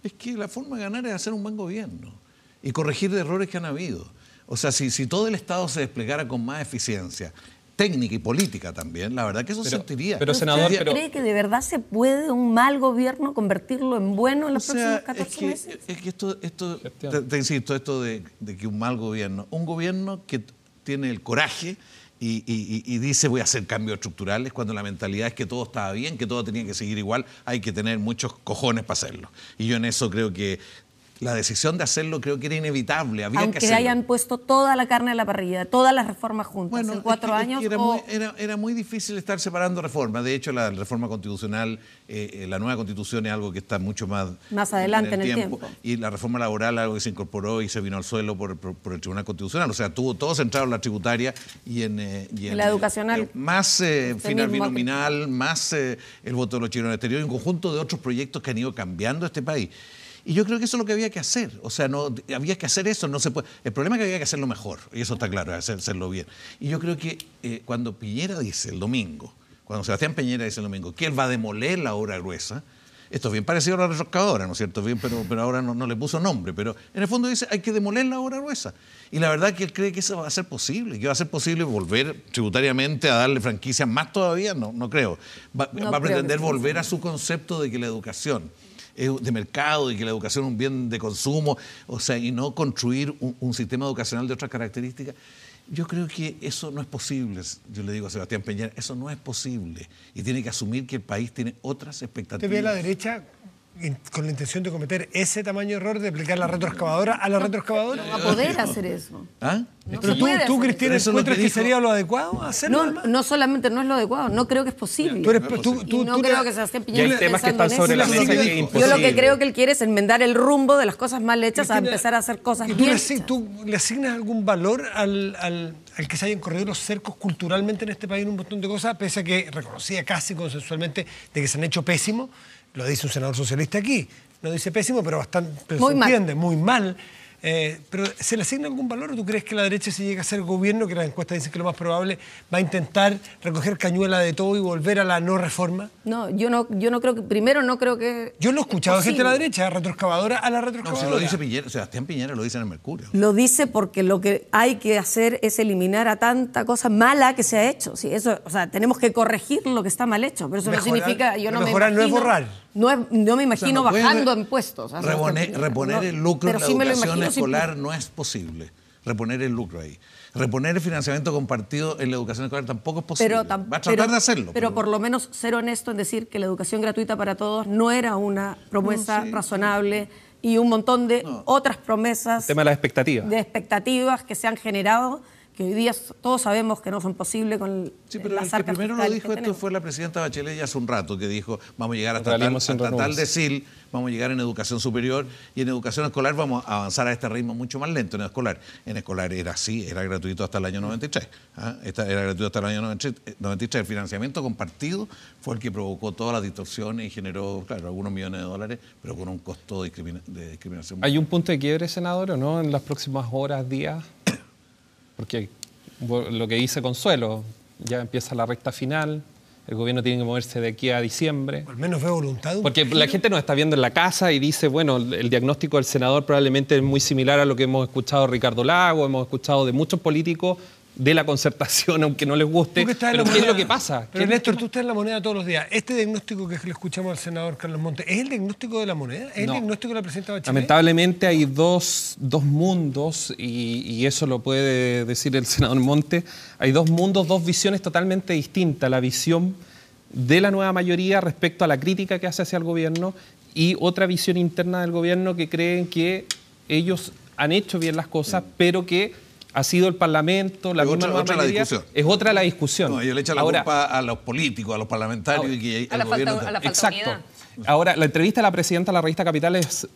Es que la forma de ganar es hacer un buen gobierno y corregir errores que han habido. O sea, si todo el Estado se desplegara con más eficiencia, técnica y política también, la verdad que eso se sentiría. Pero senador, ¿cree que de verdad se puede un mal gobierno convertirlo en bueno en los próximos 14 meses? Es que esto te insisto, esto de que un mal gobierno, un gobierno que tiene el coraje y dice voy a hacer cambios estructurales, cuando la mentalidad es que todo estaba bien, que todo tenía que seguir igual, hay que tener muchos cojones para hacerlo. Y yo en eso creo que la decisión de hacerlo creo que era inevitable, había aunque que hacerlo. Hayan puesto toda la carne a la parrilla, todas las reformas juntas en 4 años. Era muy difícil estar separando reformas. De hecho, la reforma constitucional, la nueva constitución es algo que está mucho más adelante en el tiempo. Y la reforma laboral, algo que se incorporó y se vino al suelo por el Tribunal Constitucional. O sea, tuvo todo centrado en la tributaria y en la educacional. Más final binominal, más el voto de los chilenos en el exterior y un conjunto de otros proyectos que han ido cambiando este país. Y yo creo que eso es lo que había que hacer. O sea, había que hacer eso, no se puede. El problema es que había que hacerlo mejor, y eso está claro, hacerlo bien. Y yo creo que cuando Piñera dice el domingo, cuando Sebastián Piñera dice el domingo, que él va a demoler la obra gruesa, esto es bien parecido a la retroscadora, ¿no es cierto? Bien, pero ahora no le puso nombre, pero en el fondo dice hay que demoler la obra gruesa. Y la verdad que él cree que eso va a ser posible, que va a ser posible volver tributariamente a darle franquicias más todavía, no creo. Va a pretender volver a su concepto de que la educación de mercado y que la educación es un bien de consumo, o sea, y no construir un sistema educacional de otras características. Yo creo que eso no es posible, yo le digo a Sebastián Piñera, eso no es posible y tiene que asumir que el país tiene otras expectativas. ¿Usted ve a la derecha con la intención de cometer ese tamaño de error de aplicar la retroexcavadora a la retroexcavadora? No va a poder hacer eso. ¿Ah? No Pero se puede hacer Cristina, eso. ¿encuentras que Eso es lo que sería lo adecuado hacerlo? No solamente no es lo adecuado, no creo que es posible. Tú eres, Y no creo que Sebastián Y Piñera hay esté temas que pensando están sobre en la eso. mesa que es Yo imposible. lo que creo que él quiere es enmendar el rumbo de las cosas mal hechas a Cristina, empezar a hacer cosas ¿y bien tú hechas. tú le asignas algún valor al que se hayan corrido los cercos culturalmente en este país en un montón de cosas, pese a que reconocía casi consensualmente de que se han hecho pésimos? Lo dice un senador socialista aquí. No dice pésimo, pero bastante, pero Muy se mal. entiende, muy mal. Pero ¿se le asigna algún valor o tú crees que la derecha, si llega a ser gobierno, que las encuestas dicen que lo más probable, va a intentar recoger cañuela de todo y volver a la no reforma? No, yo no creo que, primero no creo que... Yo lo he escuchado de gente de la posible. derecha, retroexcavadora a la No, retroexcavadora. si lo dice Piñera, Sebastián Piñera lo dice en el Mercurio. Lo dice porque lo que hay que hacer es eliminar a tanta cosa mala que se ha hecho. Sí, eso, o sea, tenemos que corregir lo que está mal hecho, pero eso Mejorar, no significa... Yo pero no me mejorar no es imagino, borrar. No me imagino no puede bajando impuestos. O sea, Reponer no, el lucro en pero la sí me lo educación imagino, sí. escolar no es posible. Reponer el lucro ahí. Reponer el financiamiento compartido en la educación escolar tampoco es posible. Va a tratar de hacerlo. Pero por lo menos ser honesto en decir que la educación gratuita para todos no era una promesa razonable y un montón de otras promesas El tema de las expectativas. de expectativas que se han generado, que hoy día todos sabemos que no son posibles con Sí, pero el las que arcas primero lo fiscales dijo que esto tenemos. fue la presidenta Bachelet ya hace un rato, que dijo, vamos a llegar hasta Realismo sin tal renuncias. decil, vamos a llegar en educación superior y en educación escolar vamos a avanzar a este ritmo mucho más lento en escolar. En escolar era así, era gratuito hasta el año 93. Era gratuito hasta el año 93. El financiamiento compartido fue el que provocó todas las distorsiones y generó, claro, algunos millones de dólares, pero con un costo de discriminación. ¿Hay un punto de quiebre, senador, o no, en las próximas horas, días? Porque lo que dice Consuelo, ya empieza la recta final, el gobierno tiene que moverse de aquí a diciembre. Al menos veo voluntad. Porque la gente nos está viendo en la casa y dice, bueno, el diagnóstico del senador probablemente es muy similar a lo que hemos escuchado de Ricardo Lago, hemos escuchado de muchos políticos de la Concertación, aunque no les guste. Tú que estás en Pero la ¿qué es moneda- lo que pasa? Pero Néstor, tú estás en la moneda todos los días. ¿Este diagnóstico que le escuchamos al senador Carlos Montes es el diagnóstico de la moneda? ¿Es No. el diagnóstico de la presidenta Bachelet? Lamentablemente hay dos mundos, y eso lo puede decir el senador Montes, hay dos mundos, dos visiones totalmente distintas. La visión de la nueva mayoría respecto a la crítica que hace hacia el gobierno y otra visión interna del gobierno que creen que ellos han hecho bien las cosas, pero que ha sido el Parlamento, la Es misma nueva otra la mayoría, discusión. es otra la discusión. No, ellos le echan la Ahora, culpa a los políticos, a los parlamentarios y que a el la gobierno... falta de Exacto. unidad. Ahora, la entrevista a la presidenta de la revista Capital es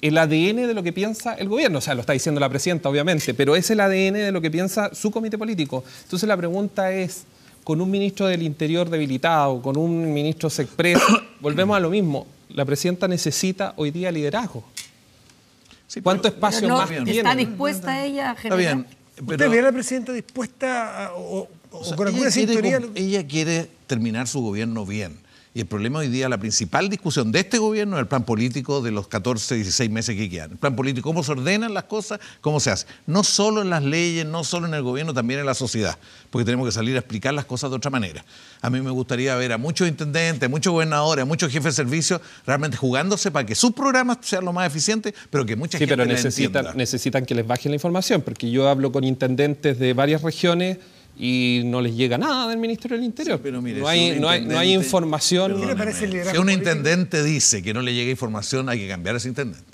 el ADN de lo que piensa el gobierno. O sea, lo está diciendo la presidenta, obviamente, pero es el ADN de lo que piensa su comité político. Entonces la pregunta es, con un ministro del Interior debilitado, con un ministro Sexpress, volvemos a lo mismo. La presidenta necesita hoy día liderazgo. Sí, ¿Cuánto pero- espacio No, más ¿está tiene? dispuesta ella a Está generar? bien, ¿Usted pero... ve a la presidenta dispuesta o sea, con alguna ella quiere sintonía? ella quiere terminar su gobierno bien. Y el problema hoy día, la principal discusión de este gobierno es el plan político de los 14, 16 meses que quedan. El plan político, cómo se ordenan las cosas, cómo se hace. No solo en las leyes, no solo en el gobierno, también en la sociedad. Porque tenemos que salir a explicar las cosas de otra manera. A mí me gustaría ver a muchos intendentes, a muchos gobernadores, a muchos jefes de servicio realmente jugándose para que sus programas sean lo más eficientes, pero que mucha Sí, gente pero la entienda. necesitan que les bajen la información, porque yo hablo con intendentes de varias regiones y no les llega nada del Ministerio del Interior. Sí, pero mire, no, si hay, un no hay intendente- información. ¿Qué le parece el liderazgo Si un político? intendente dice que no le llega información, hay que cambiar a ese intendente.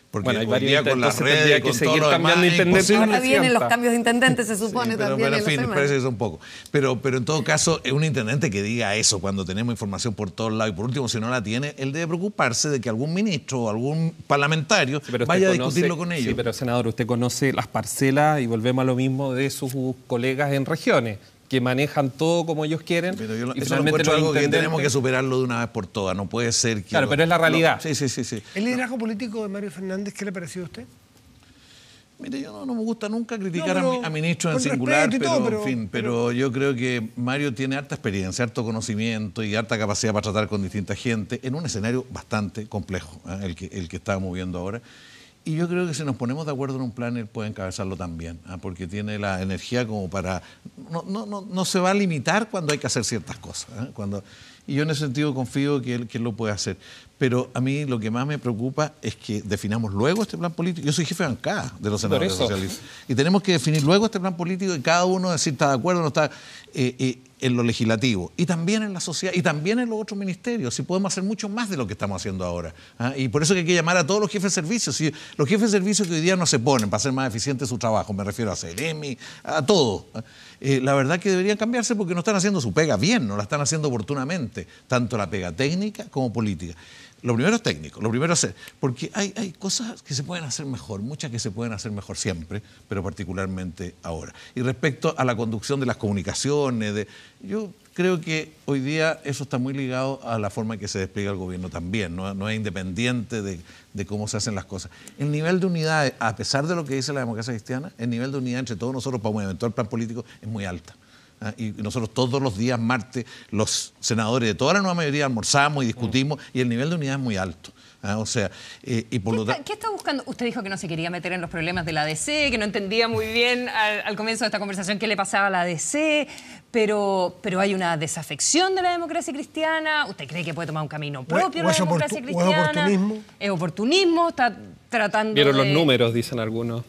Porque Bueno, hay hoy varios día con las intendentes, tendría redes, que con seguir todo lo cambiando demás, es intendentes. imposible. Ahora vienen los Sienta. cambios de intendentes, se Sí, supone pero también. en en la fin, semana. parece que es un poco. Pero en todo caso, es un intendente que diga eso cuando tenemos información por todos lados. Y por último, si no la tiene, él debe preocuparse de que algún ministro o algún parlamentario Sí, pero usted vaya a conoce- discutirlo con ellos. Sí, pero senador, usted conoce las parcelas y volvemos a lo mismo de sus colegas en regiones, que manejan todo como ellos quieren. Pero yo y eso lo finalmente encuentro los algo que tenemos que intendentes- superarlo de una vez por todas. No puede ser que... Claro, pero es la realidad. No, sí. ¿El liderazgo político de Mario Fernández qué le ha parecido a usted? Mire, yo no me gusta nunca criticar No, pero a ministros en con singular, respeto y pero, todo, pero- en fin, pero yo creo que Mario tiene harta experiencia, harto conocimiento y harta capacidad para tratar con distinta gente en un escenario bastante complejo, el que estábamos viendo ahora. Y yo creo que si nos ponemos de acuerdo en un plan, él puede encabezarlo también, porque tiene la energía como para... No se va a limitar cuando hay que hacer ciertas cosas. y yo en ese sentido confío que él lo puede hacer. Pero a mí lo que más me preocupa es que definamos luego este plan político. Yo soy jefe de bancada de los senadores socialistas. Y tenemos que definir luego este plan político y cada uno decir está de acuerdo o no está en lo legislativo. Y también en la sociedad y también en los otros ministerios. Si podemos hacer mucho más de lo que estamos haciendo ahora. Y por eso que hay que llamar a todos los jefes de servicios. Si los jefes de servicios que hoy día no se ponen para hacer más eficiente su trabajo, me refiero a CEREMI, a todo. La verdad que deberían cambiarse porque no están haciendo su pega bien, no la están haciendo oportunamente. Tanto la pega técnica como política. Lo primero es técnico, lo primero es porque hay cosas que se pueden hacer mejor, muchas que se pueden hacer mejor siempre, pero particularmente ahora. Y respecto a la conducción de las comunicaciones, yo creo que hoy día eso está muy ligado a la forma en que se despliega el gobierno también, no es independiente de cómo se hacen las cosas. El nivel de unidad, a pesar de lo que dice la democracia cristiana, el nivel de unidad entre todos nosotros para un eventual plan político es muy alta. Y nosotros todos los días, martes, los senadores de toda la nueva mayoría almorzamos y discutimos y el nivel de unidad es muy alto. O sea, y por lo tanto... ¿Qué está buscando? Usted dijo que no se quería meter en los problemas de la ADC, que no entendía muy bien al comienzo de esta conversación qué le pasaba a la ADC, pero hay una desafección de la democracia cristiana. ¿Usted cree que puede tomar un camino propio la democracia cristiana? ¿Es oportunismo? ¿Es oportunismo? ¿Está tratando Vieron los números, dicen algunos.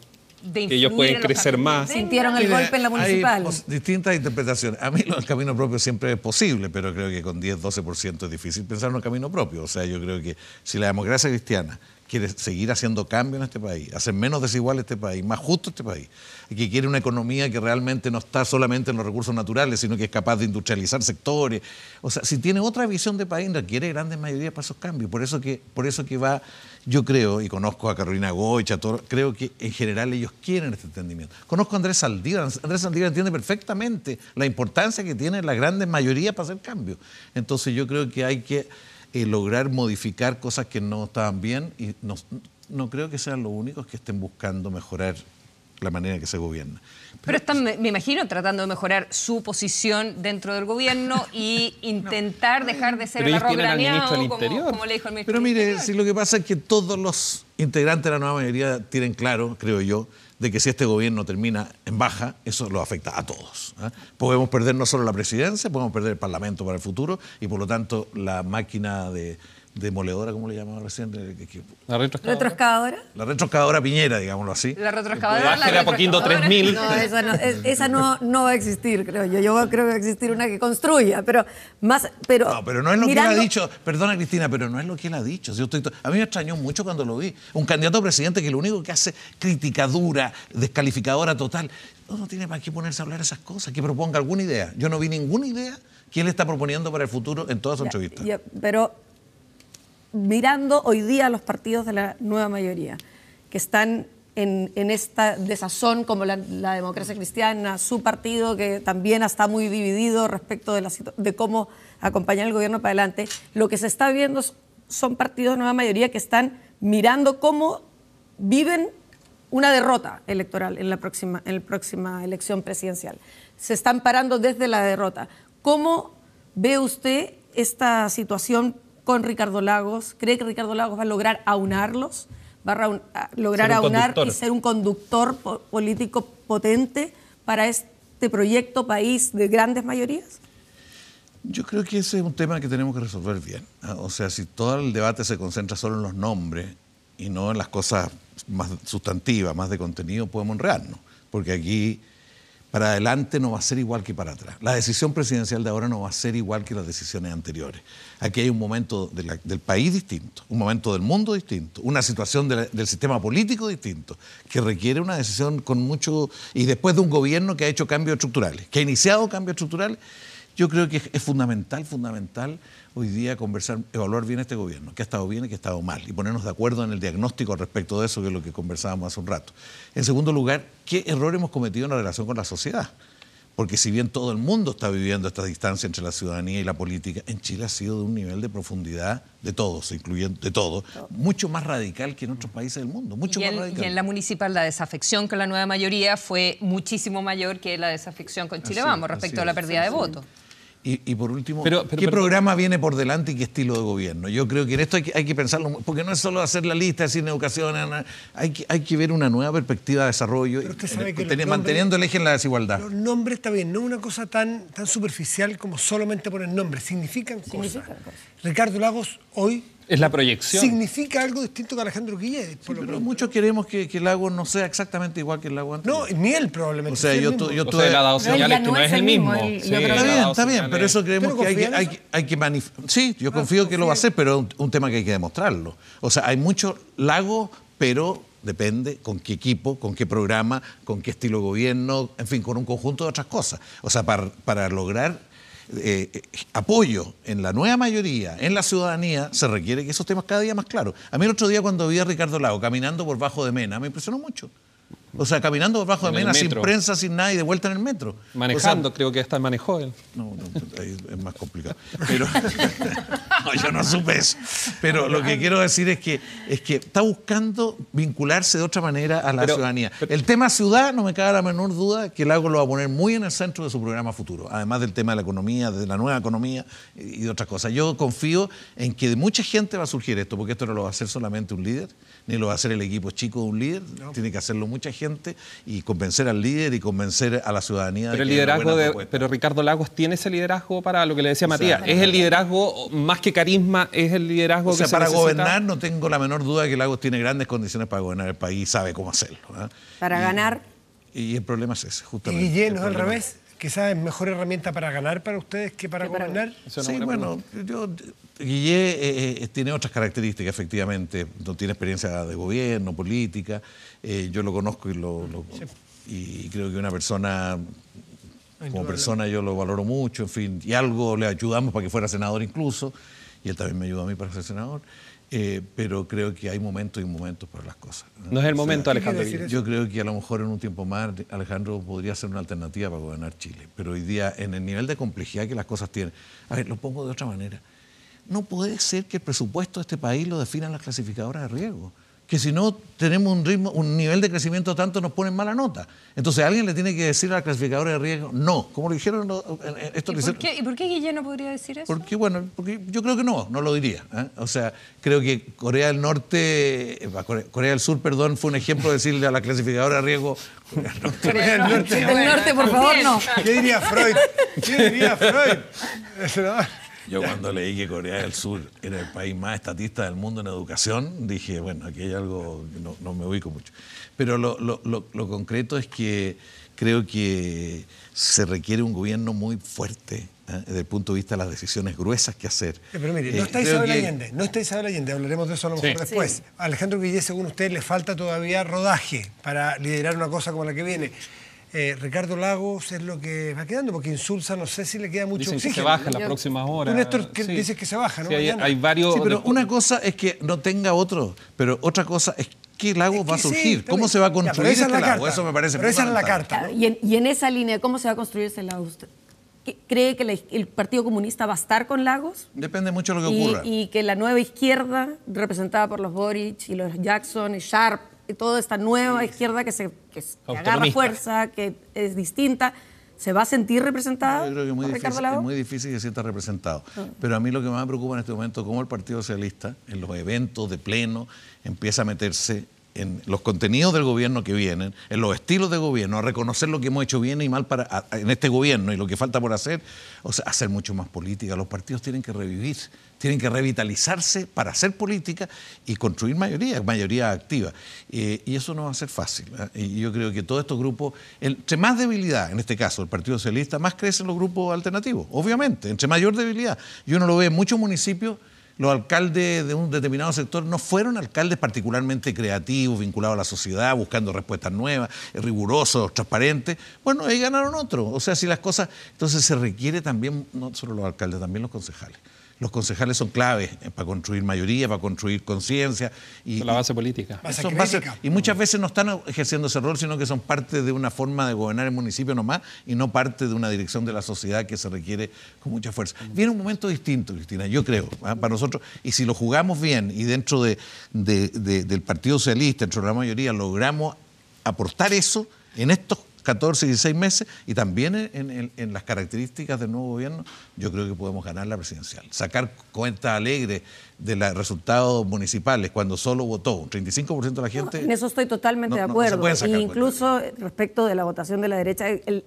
Que ellos pueden crecer más. Sintieron el golpe en la municipal. Hay distintas interpretaciones. A mí el camino propio siempre es posible, pero creo que con 10-12% es difícil pensar en un camino propio. O sea, yo creo que si la democracia cristiana quiere seguir haciendo cambio en este país, hacer menos desigual este país, más justo este país, y que quiere una economía que realmente no está solamente en los recursos naturales, sino que es capaz de industrializar sectores. O sea, si tiene otra visión de país, requiere grandes mayorías para esos cambios. Por eso que va, yo creo, y conozco a Carolina Goich, creo que en general ellos quieren este entendimiento. Conozco a Andrés Saldívar. Andrés Saldívar entiende perfectamente la importancia que tienen las grandes mayorías para hacer cambios. Entonces yo creo que hay que lograr modificar cosas que no estaban bien y no creo que sean los únicos que estén buscando mejorar la manera en que se gobierna. Pero están, me imagino, tratando de mejorar su posición dentro del gobierno y intentar dejar de ser el arroz graneado, como le dijo el ministro. Pero mire, si lo que pasa es que todos los integrantes de la nueva mayoría tienen claro, creo yo, de que si este gobierno termina en baja, eso lo afecta a todos. Podemos perder no solo la presidencia, podemos perder el Parlamento para el futuro y por lo tanto la máquina demoledora, ¿cómo le llamaba recién? ¿La retroexcavadora? La retroexcavadora Piñera, digámoslo así. La retroexcavadora. Bájale a poquito 3.000. No, esa no va a existir, creo yo. Yo creo que va a existir una que construya, pero no es lo que él ha dicho. Perdona, Cristina, pero no es lo que él ha dicho. A mí me extrañó mucho cuando lo vi. Un candidato a presidente que lo único que hace crítica dura, descalificadora total. No tiene para qué ponerse a hablar esas cosas, que proponga alguna idea. Yo no vi ninguna idea que él está proponiendo para el futuro en toda su entrevista. Pero mirando hoy día los partidos de la nueva mayoría, que están en esta desazón como la democracia cristiana, su partido que también está muy dividido respecto de cómo acompañar el gobierno para adelante, lo que se está viendo son partidos de nueva mayoría que están mirando cómo viven una derrota electoral en la próxima elección presidencial. Se están parando desde la derrota. ¿Cómo ve usted esta situación con Ricardo Lagos? ¿Cree que Ricardo Lagos va a lograr aunarlos? ¿Va a lograr aunar y ser un conductor político potente para este proyecto país de grandes mayorías? Yo creo que ese es un tema que tenemos que resolver bien. O sea, si todo el debate se concentra solo en los nombres y no en las cosas más sustantivas, más de contenido, podemos enredarnos. Porque aquí, para adelante, no va a ser igual que para atrás. La decisión presidencial de ahora no va a ser igual que las decisiones anteriores. Aquí hay un momento del país distinto, un momento del mundo distinto, una situación del sistema político distinto, que requiere una decisión con mucho... Y después de un gobierno que ha hecho cambios estructurales, que ha iniciado cambios estructurales, yo creo que es fundamental hoy día evaluar bien este gobierno, qué ha estado bien y qué ha estado mal, y ponernos de acuerdo en el diagnóstico respecto de eso, que es lo que conversábamos hace un rato. En segundo lugar, ¿qué error hemos cometido en la relación con la sociedad? Porque si bien todo el mundo está viviendo esta distancia entre la ciudadanía y la política, en Chile ha sido de un nivel de profundidad de todos, incluyendo de todo, mucho más radical que en otros países del mundo, mucho más radical. Y en la municipal la desafección con la nueva mayoría fue muchísimo mayor que la desafección con Chile Vamos respecto a la pérdida de votos. Y por último, ¿qué programa viene por delante y qué estilo de gobierno? Yo creo que en esto hay que pensarlo, porque no es solo hacer la lista, decir educación, hay que ver una nueva perspectiva de desarrollo, pero usted sabe que manteniendo el eje en la desigualdad. Los nombres está bien, no una cosa tan superficial como solamente poner nombres, significan cosas. Ricardo Lagos hoy es la proyección. Significa algo distinto que Alejandro Guillet. Pero muchos queremos que Lagos no sea exactamente igual que el Lagos anterior. No, ni él probablemente. O sea, él ha dado señales que no es el mismo. Está bien, pero eso creemos que hay que manifestar. Sí, yo confío que lo va a hacer, pero es un tema que hay que demostrarlo. O sea, hay muchos Lagos, pero depende con qué equipo, con qué programa, con qué estilo de gobierno, en fin, con un conjunto de otras cosas. O sea, para lograr apoyo en la nueva mayoría, en la ciudadanía, se requiere que esos temas cada día más claros. A mí el otro día cuando vi a Ricardo Lagos caminando por bajo de Mena, me impresionó mucho. O sea, caminando por bajo de Mena, sin prensa, sin nada y de vuelta en el metro. Manejando, creo que hasta manejó él. No, ahí es más complicado. Pero, no, yo no supe eso. Pero lo que quiero decir es que está buscando vincularse de otra manera a la ciudadanía. El tema ciudad, no me cabe la menor duda que Lagos lo va a poner muy en el centro de su programa futuro. Además del tema de la economía, de la nueva economía y de otras cosas. Yo confío en que de mucha gente va a surgir esto, porque esto no lo va a hacer solamente un líder, ni lo va a hacer el equipo chico de un líder. No. Tiene que hacerlo mucha gente y convencer al líder y convencer a la ciudadanía. Pero el liderazgo pero Ricardo Lagos tiene ese liderazgo para lo que le decía Matías. Es el liderazgo más que carisma, es el liderazgo que se para necesita. Gobernar no tengo la menor duda de que Lagos tiene grandes condiciones para gobernar el país, sabe cómo hacerlo. Para ganar. Y el problema es ese, justamente. ¿Y Guillet no es al revés? ¿Quizás es mejor herramienta para ganar para ustedes que para gobernar? Sí, bueno, Guillet tiene otras características, efectivamente. No tiene experiencia de gobierno, política. Yo lo conozco y creo que una persona, como persona yo lo valoro mucho, en fin, y algo le ayudamos para que fuera senador incluso, y él también me ayudó a mí para ser senador. Pero creo que hay momentos y momentos para las cosas. No es el momento, Alejandro. Yo creo que a lo mejor en un tiempo más Alejandro podría ser una alternativa para gobernar Chile, pero hoy día en el nivel de complejidad que las cosas tienen, a ver, lo pongo de otra manera, no puede ser que el presupuesto de este país lo definan las clasificadoras de riesgo, que si no tenemos un nivel de crecimiento tanto nos ponen mala nota. Entonces alguien le tiene que decir a la clasificadora de riesgo, no, como lo dijeron esto. ¿Y por qué Guillet no podría decir eso? Porque yo creo que no lo diría. O sea, creo que Corea del Sur, fue un ejemplo de decirle a la clasificadora de riesgo. Del norte, por favor, no. ¿Qué diría Freud? Yo cuando leí que Corea del Sur era el país más estatista del mundo en educación, dije, bueno, aquí hay algo, no me ubico mucho. Pero lo concreto es que creo que se requiere un gobierno muy fuerte desde el punto de vista de las decisiones gruesas que hacer. Pero mire, no está Isabel Allende, hablaremos de eso a lo mejor después. Sí. A Alejandro Guillet, según usted, le falta todavía rodaje para liderar una cosa como la que viene. Ricardo Lagos es lo que va quedando, porque Insulza no sé si le queda mucho oxígeno. Que se baja en las próximas horas. Néstor dice que se baja, ¿no? Sí, hay varios. Sí, pero una cosa es que no tenga otro, pero otra cosa es que Lagos va a surgir. ¿Cómo se va a construir este Lagos? Eso me parece pero esa es la carta. ¿No? Y en esa línea, ¿cómo se va a construir ese Lagos? ¿Cree que el Partido Comunista va a estar con Lagos? Depende mucho de lo que ocurra. Y que la nueva izquierda, representada por los Boric y los Jackson y Sharp, y toda esta nueva izquierda que agarra fuerza, que es distinta, ¿se va a sentir representada? Yo creo que es muy difícil que se sienta representado. Pero a mí lo que más me preocupa en este momento es cómo el Partido Socialista, en los eventos de pleno, empieza a meterse en los contenidos del gobierno que vienen, en los estilos de gobierno, a reconocer lo que hemos hecho bien y mal en este gobierno y lo que falta por hacer, o sea, hacer mucho más política. Los partidos tienen que revivir, tienen que revitalizarse para hacer política y construir mayoría activa. Y eso no va a ser fácil. Y yo creo que todos estos grupos, entre más debilidad, en este caso el Partido Socialista, más crecen los grupos alternativos, obviamente, entre mayor debilidad. Yo no lo veo en muchos municipios. Los alcaldes de un determinado sector no fueron alcaldes particularmente creativos, vinculados a la sociedad, buscando respuestas nuevas, rigurosos, transparentes. Bueno, ahí ganaron otros. O sea, si las cosas... Entonces se requiere también, no solo los alcaldes, también los concejales. Los concejales son claves para construir mayoría, para construir conciencia. La base política. Y muchas veces no están ejerciendo ese rol, sino que son parte de una forma de gobernar el municipio nomás y no parte de una dirección de la sociedad que se requiere con mucha fuerza. Viene un momento distinto, Cristina, yo creo, para nosotros. Y si lo jugamos bien y dentro del Partido Socialista, dentro de la mayoría, logramos aportar eso en estos 14 y 16 meses, y también en las características del nuevo gobierno, yo creo que podemos ganar la presidencial. Sacar cuenta alegre de los resultados municipales cuando solo votó un 35% de la gente. En eso estoy totalmente de acuerdo. Incluso respecto de la votación de la derecha,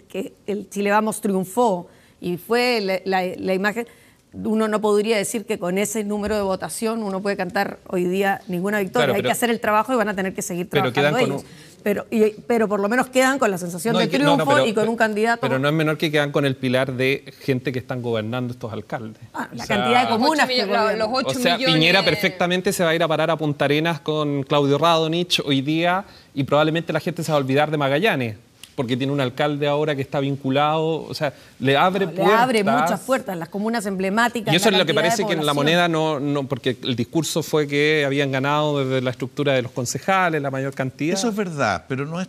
que el Chile Vamos triunfó y fue la imagen. Uno no podría decir que con ese número de votación uno puede cantar hoy día ninguna victoria. Claro, hay que hacer el trabajo y van a tener que seguir trabajando ellos. Pero por lo menos quedan con la sensación de triunfo y con un candidato. Pero no es menor que quedan con el pilar de gente que están gobernando estos alcaldes. La cantidad de comunas que los 8 millones. Piñera perfectamente se va a ir a parar a Punta Arenas con Claudio Radonich hoy día y probablemente la gente se va a olvidar de Magallanes, porque tiene un alcalde ahora que está vinculado, o sea, le abre puertas. Le abre muchas puertas, las comunas emblemáticas. Y eso es lo que parece que en La Moneda no, porque el discurso fue que habían ganado desde la estructura de los concejales, la mayor cantidad. Eso es verdad, pero no es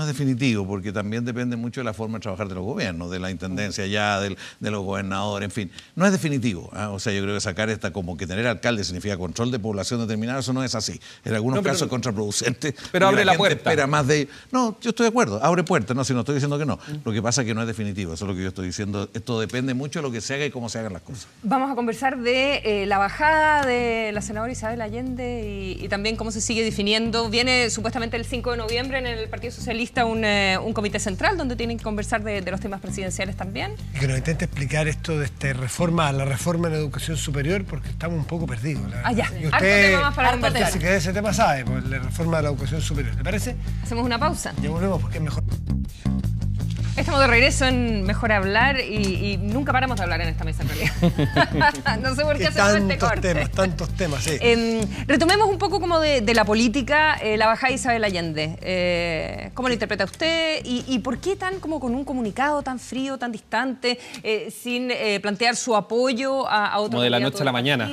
definitivo, porque también depende mucho de la forma de trabajar de los gobiernos, de la intendencia ya, de los gobernadores, en fin. No es definitivo, ¿eh? O sea, yo creo que sacar esta como que tener alcalde significa control de población determinada, eso no es así. En algunos casos es contraproducente. Pero abre la puerta. Espera más de... No, yo estoy de acuerdo, abre puertas, no, si no estoy diciendo que no. Lo que pasa es que no es definitivo, eso es lo que yo estoy diciendo. Esto depende mucho de lo que se haga y cómo se hagan las cosas. Vamos a conversar de la bajada de la senadora Isabel Allende y también cómo se sigue definiendo. Viene supuestamente el 5 de noviembre en el Partido Socialista un comité central donde tienen que conversar de los temas presidenciales también. Y que nos intente explicar esto de la reforma en educación superior, porque estamos un poco perdidos. Ya. Y usted, si que de ese tema sabe, pues, la reforma de la educación superior. ¿Le parece? Hacemos una pausa. Ya volvemos porque es mejor. Estamos de regreso en Mejor Hablar y nunca paramos de hablar en esta mesa en realidad. No sé por qué hacemos este corte. Tantos temas, sí. Retomemos un poco como de la política, la bajada de Isabel Allende. ¿Cómo lo interpreta usted? ¿Y por qué tan como con un comunicado tan frío, tan distante, sin plantear su apoyo a otro como de la noche a la mañana?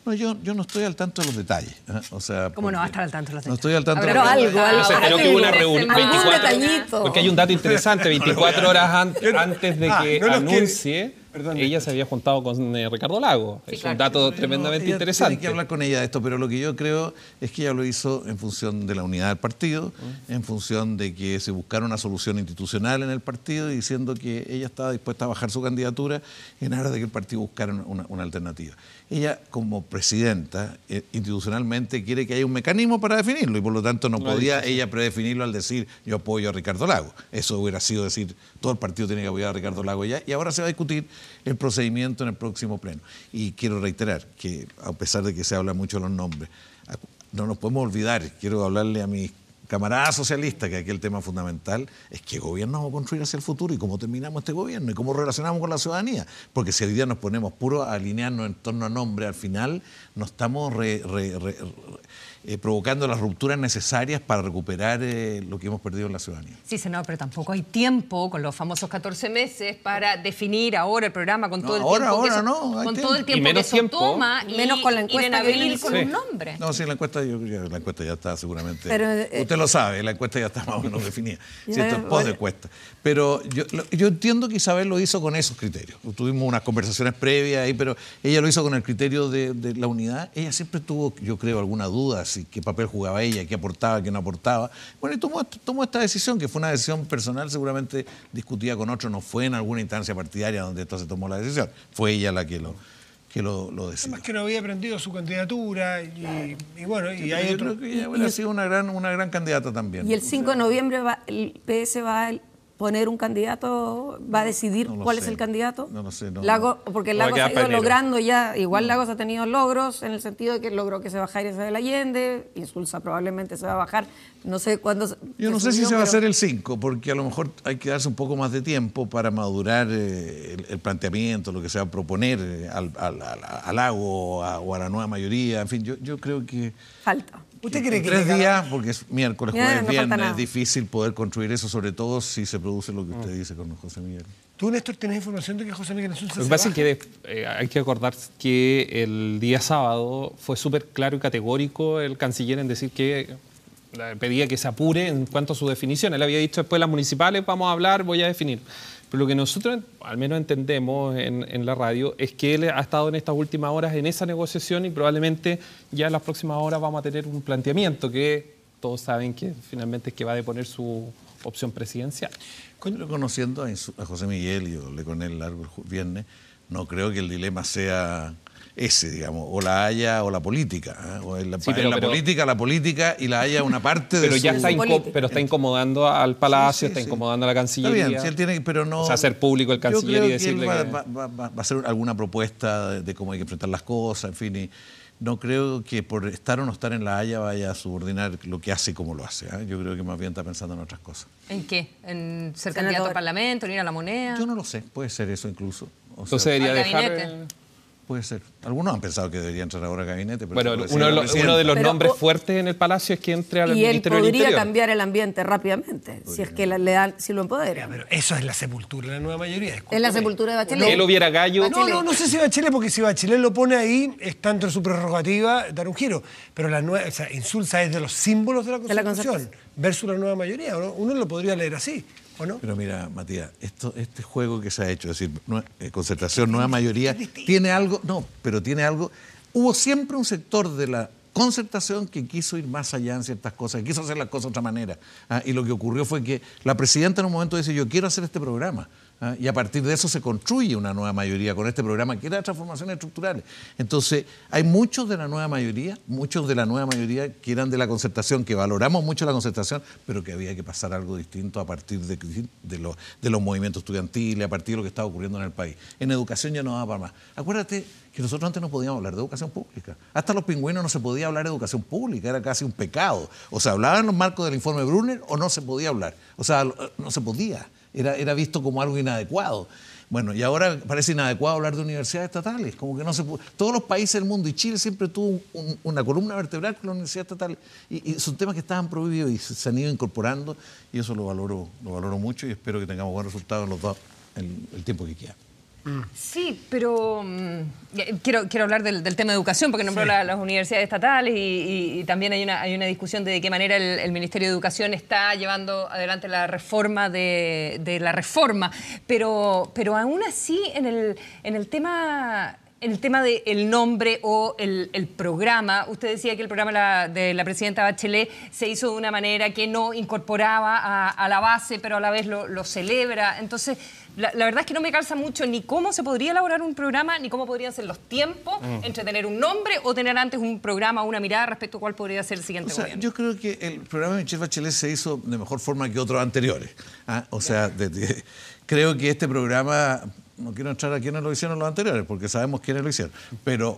No, yo no estoy al tanto de los detalles. O sea, ¿cómo no va a estar al tanto de los detalles? No estoy al tanto de los detalles. Pero que hubo una reunión. Algún detallito. Porque hay un dato interesante, 24 horas antes de que anuncie, ella se había juntado con Ricardo Lago. Es un dato tremendamente interesante. Hay que hablar con ella de esto, pero lo que yo creo es que ella lo hizo en función de la unidad del partido, en función de que se buscara una solución institucional en el partido, diciendo que ella estaba dispuesta a bajar su candidatura en aras de que el partido buscara una alternativa. Ella, como presidenta, institucionalmente quiere que haya un mecanismo para definirlo y por lo tanto no podía ella predefinirlo al decir yo apoyo a Ricardo Lago. Eso hubiera sido decir todo el partido tiene que apoyar a Ricardo Lago ya, y ahora se va a discutir el procedimiento en el próximo pleno. Y quiero reiterar que, a pesar de que se habla mucho de los nombres, no nos podemos olvidar, quiero hablarle a mis camaradas socialistas, que aquí el tema fundamental es qué gobierno vamos a construir hacia el futuro y cómo terminamos este gobierno y cómo relacionamos con la ciudadanía. Porque si hoy día nos ponemos puro a alinearnos en torno a nombres, al final nos estamos provocando las rupturas necesarias para recuperar lo que hemos perdido en la ciudadanía. Sí, senador, pero tampoco hay tiempo con los famosos 14 meses para definir ahora el programa con todo el tiempo que eso toma y menos con la encuesta en abril con un nombre. No, sí, la encuesta ya está seguramente. Pero, usted lo sabe, la encuesta ya está más o menos definida. Si esto es post-encuesta. Pero yo entiendo que Isabel lo hizo con esos criterios. Tuvimos unas conversaciones previas ahí, pero ella lo hizo con el criterio de la unidad. Ella siempre tuvo, yo creo, alguna duda si qué papel jugaba ella, qué aportaba, qué no aportaba. Bueno, y tomó esta decisión, que fue una decisión personal, seguramente discutida con otros, no fue en alguna instancia partidaria donde esto se tomó la decisión. Fue ella la que lo decidió. Además que no había aprendido su candidatura y bueno, y hay otro. Creo que ella hubiera sido una gran candidata también. Y el 5 de noviembre el PS va a poner un candidato, va a decidir cuál es el candidato. No lo sé. Porque Lagos ha ido logrando ya, igual Lagos ha tenido logros en el sentido de que logró que se bajara Isabel Allende, Insulza probablemente se va a bajar, no sé cuándo. Yo no sé si se va a hacer el 5, porque a lo mejor hay que darse un poco más de tiempo para madurar el planteamiento, lo que se va a proponer al Lago o a la nueva mayoría, en fin, yo creo que... Falta. ¿Usted cree que 3 días, porque es miércoles, jueves, viernes, es nada. difícil poder construir eso, sobre todo si se produce lo que usted dice con José Miguel? ¿Tú, Néstor, tienes información de que José Miguel Insulza se baja? Lo que pasa es que hay que acordar que el día sábado fue súper claro y categórico el canciller en decir que pedía que se apure en cuanto a su definición. Él había dicho después de las municipales vamos a hablar, voy a definir. Pero lo que nosotros al menos entendemos en la radio es que él ha estado en estas últimas horas en esa negociación y probablemente ya en las próximas horas vamos a tener un planteamiento que todos saben que finalmente es que va a deponer su opción presidencial. Conociendo a José Miguel, y yo hablé con él largo el viernes, no creo que el dilema sea ese, digamos, o la Haya o la política. O política, la política y la Haya una parte pero de ya su... está incomodando al Palacio, está incomodando a la Cancillería. Está bien, si él tiene, pero no... O sea, hacer público el canciller y decirle que... Va a hacer alguna propuesta de cómo hay que enfrentar las cosas, en fin, y no creo que por estar o no estar en la Haya vaya a subordinar lo que hace y cómo lo hace. Yo creo que más bien está pensando en otras cosas. ¿En qué? ¿En ser candidato al Parlamento, en ir a la Moneda? Yo no lo sé, puede ser eso incluso. Entonces debería dejar... Puede ser. Algunos han pensado que debería entrar ahora al gabinete. Pero uno de los nombres fuertes en el Palacio es que entre al Ministerio del Interior. Y él podría cambiar el ambiente rápidamente, si es que si lo empodera. Pero eso es la sepultura de la nueva mayoría. Es la sepultura de Bachelet. Él hubiera gallo. No sé si Bachelet, porque si Bachelet lo pone ahí, está dentro de su prerrogativa dar un giro. Pero Insulza es de los símbolos de la Constitución versus la nueva mayoría. Uno lo podría leer así. ¿O no? Pero mira, Matías, este juego que se ha hecho, es decir, concertación, nueva mayoría, tiene algo, hubo siempre un sector de la concertación que quiso ir más allá en ciertas cosas, que quiso hacer las cosas de otra manera. Y lo que ocurrió fue que la presidenta en un momento dice, yo quiero hacer este programa. Y a partir de eso se construye una nueva mayoría con este programa que era transformaciones estructurales. Entonces, hay muchos de la nueva mayoría que eran de la concertación, que valoramos mucho la concertación, pero que había que pasar algo distinto a partir de los movimientos estudiantiles, a partir de lo que estaba ocurriendo en el país. En educación ya no daba para más. Acuérdate que nosotros antes no podíamos hablar de educación pública. Hasta los pingüinos no se podía hablar de educación pública, era casi un pecado. O se hablaba en los marcos del informe Brunner o no se podía hablar. O sea, no se podía. Era visto como algo inadecuado. Bueno, y ahora parece inadecuado hablar de universidades estatales, como que no se puede. Todos los países del mundo, y Chile siempre tuvo una columna vertebral con las universidades estatales, y son temas que estaban prohibidos y se han ido incorporando, y eso lo valoro mucho, y espero que tengamos buenos resultados los dos en el tiempo que queda. Sí, pero quiero hablar del tema de educación, porque nombró las universidades estatales y también hay una discusión de qué manera el Ministerio de Educación está llevando adelante la reforma de la reforma. Pero aún así, en el tema del nombre o el programa, usted decía que el programa de la presidenta Bachelet se hizo de una manera que no incorporaba a la base, pero a la vez lo celebra. Entonces, la verdad es que no me calza mucho ni cómo se podría elaborar un programa, ni cómo podrían ser los tiempos entre tener un nombre o tener antes un programa o una mirada respecto a cuál podría ser el siguiente gobierno. Yo creo que el programa de Michelle Bachelet se hizo de mejor forma que otros anteriores. Creo que este programa... No quiero entrar a quiénes lo hicieron los anteriores, porque sabemos quiénes lo hicieron. Pero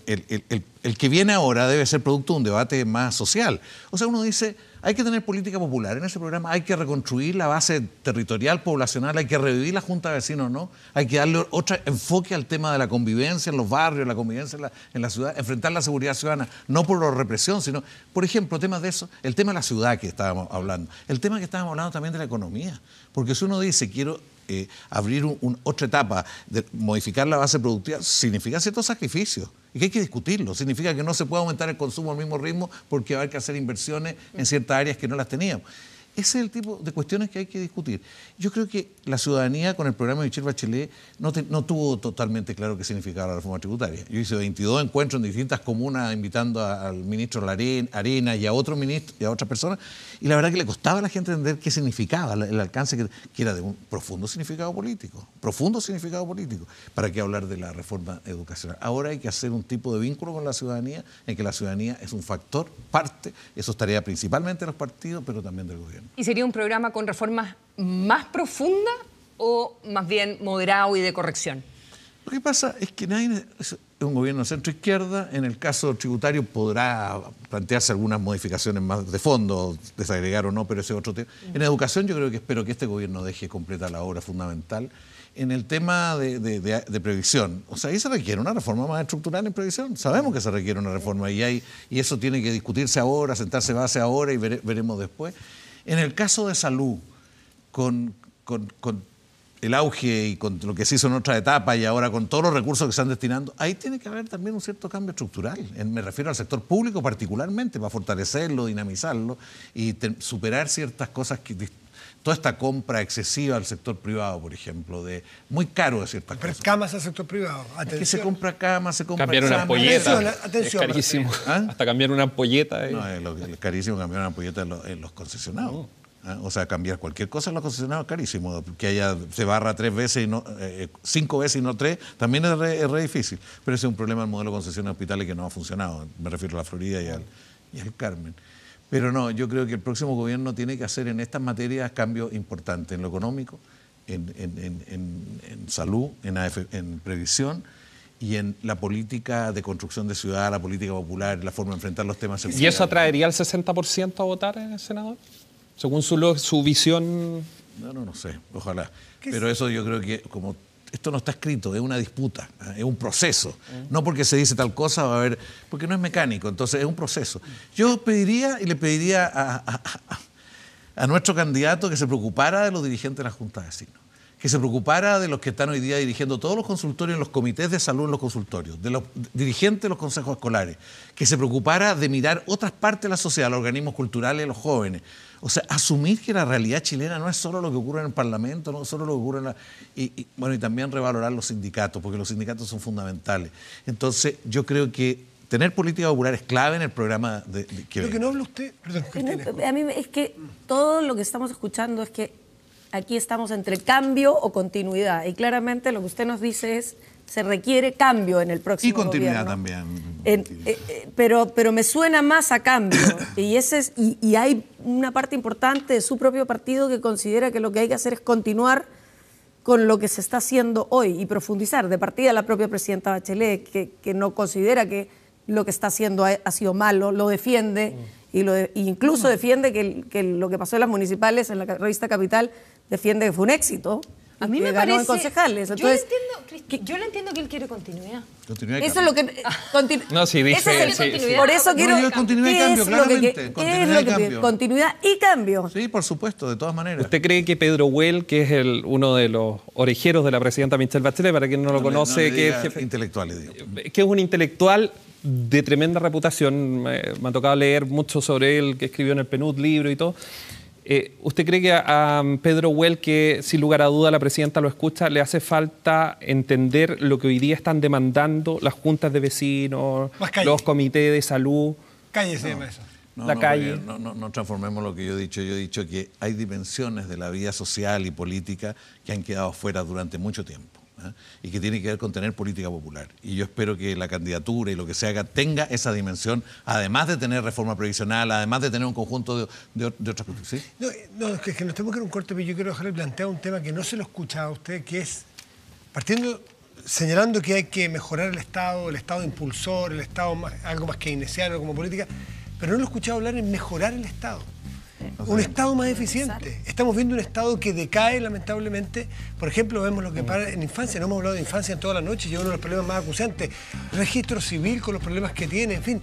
el que viene ahora debe ser producto de un debate más social. O sea, uno dice, hay que tener política popular en ese programa, hay que reconstruir la base territorial, poblacional, hay que revivir la Junta de Vecinos, ¿no? Hay que darle otro enfoque al tema de la convivencia en los barrios, la convivencia en la ciudad, enfrentar la seguridad ciudadana, no por la represión, sino, por ejemplo, temas de eso, el tema de la ciudad que estábamos hablando, el tema que estábamos hablando también de la economía. Porque si uno dice, quiero... abrir otra etapa, de modificar la base productiva, significa ciertos sacrificios y que hay que discutirlo. Significa que no se puede aumentar el consumo al mismo ritmo porque va a haber que hacer inversiones en ciertas áreas que no las teníamos. Ese es el tipo de cuestiones que hay que discutir. Yo creo que la ciudadanía con el programa de Michelle Bachelet no tuvo totalmente claro qué significaba la reforma tributaria. Yo hice 22 encuentros en distintas comunas invitando al ministro Arena y a otros ministros y a otras personas, y la verdad que le costaba a la gente entender qué significaba, el alcance que era de un profundo significado político. ¿Para qué hablar de la reforma educacional? Ahora hay que hacer un tipo de vínculo con la ciudadanía en que la ciudadanía es un factor, parte, eso es tarea principalmente de los partidos, pero también del gobierno. ¿Y sería un programa con reformas más profundas o más bien moderado y de corrección? Lo que pasa es que nadie es un gobierno centro-izquierda. En el caso tributario podrá plantearse algunas modificaciones más de fondo, desagregar o no, pero ese es otro tema. En educación yo espero que este gobierno deje completa la obra fundamental. En el tema de previsión, o sea, ahí se requiere una reforma más estructural en previsión. Sabemos que se requiere una reforma y eso tiene que discutirse ahora, sentarse base ahora y veremos después. En el caso de salud, con el auge y con lo que se hizo en otra etapa y ahora con todos los recursos que se están destinando, ahí tiene que haber también un cierto cambio estructural. Me refiero al sector público particularmente, para fortalecerlo, dinamizarlo y superar ciertas cosas toda esta compra excesiva al sector privado, por ejemplo, muy caro de ciertas cosas. Camas al sector privado. Es que se compra camas, se compra cambiar una ampolleta. Atención, es carísimo. Hasta cambiar una ampolleta. No, es carísimo cambiar una ampolleta en los concesionados. O sea, cambiar cualquier cosa en los concesionarios es carísimo. Que se barra 3 veces y no 5 veces y no 3, también es re difícil. Pero ese es un problema del modelo de concesión de hospitales que no ha funcionado. Me refiero a la Florida y al Carmen. Pero no, yo creo que el próximo gobierno tiene que hacer en estas materias cambios importantes, en lo económico, en salud, en previsión y en la política de construcción de ciudad, la política popular, la forma de enfrentar los temas. ¿Y eso atraería al 60% a votar en el senador? Según su visión. No sé, ojalá. Pero eso yo creo que como esto no está escrito, es una disputa, es un proceso. No porque se dice tal cosa va a haber, porque no es mecánico, entonces es un proceso. Yo pediría y le pediría a nuestro candidato que se preocupara de los dirigentes de la Junta de Vecinos, que se preocupara de los que están hoy día dirigiendo todos los consultorios, los comités de salud en los consultorios, de los dirigentes de los consejos escolares, que se preocupara de mirar otras partes de la sociedad, los organismos culturales, los jóvenes. O sea, asumir que la realidad chilena no es solo lo que ocurre en el Parlamento, no es solo lo que ocurre en la... Y también revalorar los sindicatos, porque los sindicatos son fundamentales. Entonces, yo creo que tener política popular es clave en el programa que Lo que no habla usted... Perdón, a mí es que todo lo que estamos escuchando es que aquí estamos entre cambio o continuidad. Y claramente lo que usted nos dice es se requiere cambio en el próximo gobierno. Y continuidad también. Pero me suena más a cambio. Y hay una parte importante de su propio partido que considera que lo que hay que hacer es continuar con lo que se está haciendo hoy y profundizar. De partida la propia presidenta Bachelet, que no considera que lo que está haciendo ha sido malo, lo defiende incluso defiende que lo que pasó en las municipales, en la revista Capital, defiende que fue un éxito. A mí me ganó parece... en concejales. Entonces, yo le entiendo que él quiere continuidad. Eso es lo que... No, sí, dice... Por eso quiero... No, continuidad y cambio, claramente. Continuidad y cambio. Continuidad y cambio. Sí, por supuesto, de todas maneras. ¿Usted cree que Pedro Well, que es uno de los orejeros de la presidenta Michelle Bachelet, para quien no lo conoce, que es jefe... intelectuales, digo. Que es un intelectual de tremenda reputación, me ha tocado leer mucho sobre él, que escribió en el PNUD libro y todo. ¿Usted cree que a Pedro Well, que sin lugar a duda la presidenta lo escucha, le hace falta entender lo que hoy día están demandando las juntas de vecinos, los comités de salud? Cállese, eso. La calle. No transformemos lo que yo he dicho. Yo he dicho que hay dimensiones de la vida social y política que han quedado fuera durante mucho tiempo. Y que tiene que ver con tener política popular. Y yo espero que la candidatura y lo que se haga tenga esa dimensión, además de tener reforma previsional, además de tener un conjunto de otras cosas. ¿Sí? No, es que nos tenemos que ir a un corte, pero yo quiero dejarle planteado un tema que no se lo he escuchado a usted, que es, señalando que hay que mejorar el Estado impulsor, el Estado algo más keynesiano como política, pero no lo he escuchado hablar en mejorar el Estado. Un Estado más eficiente. Estamos viendo un Estado que decae, lamentablemente. Por ejemplo, vemos lo que pasa en infancia. No hemos hablado de infancia en toda la noche, y uno de los problemas más acuciantes. Registro civil con los problemas que tiene. En fin,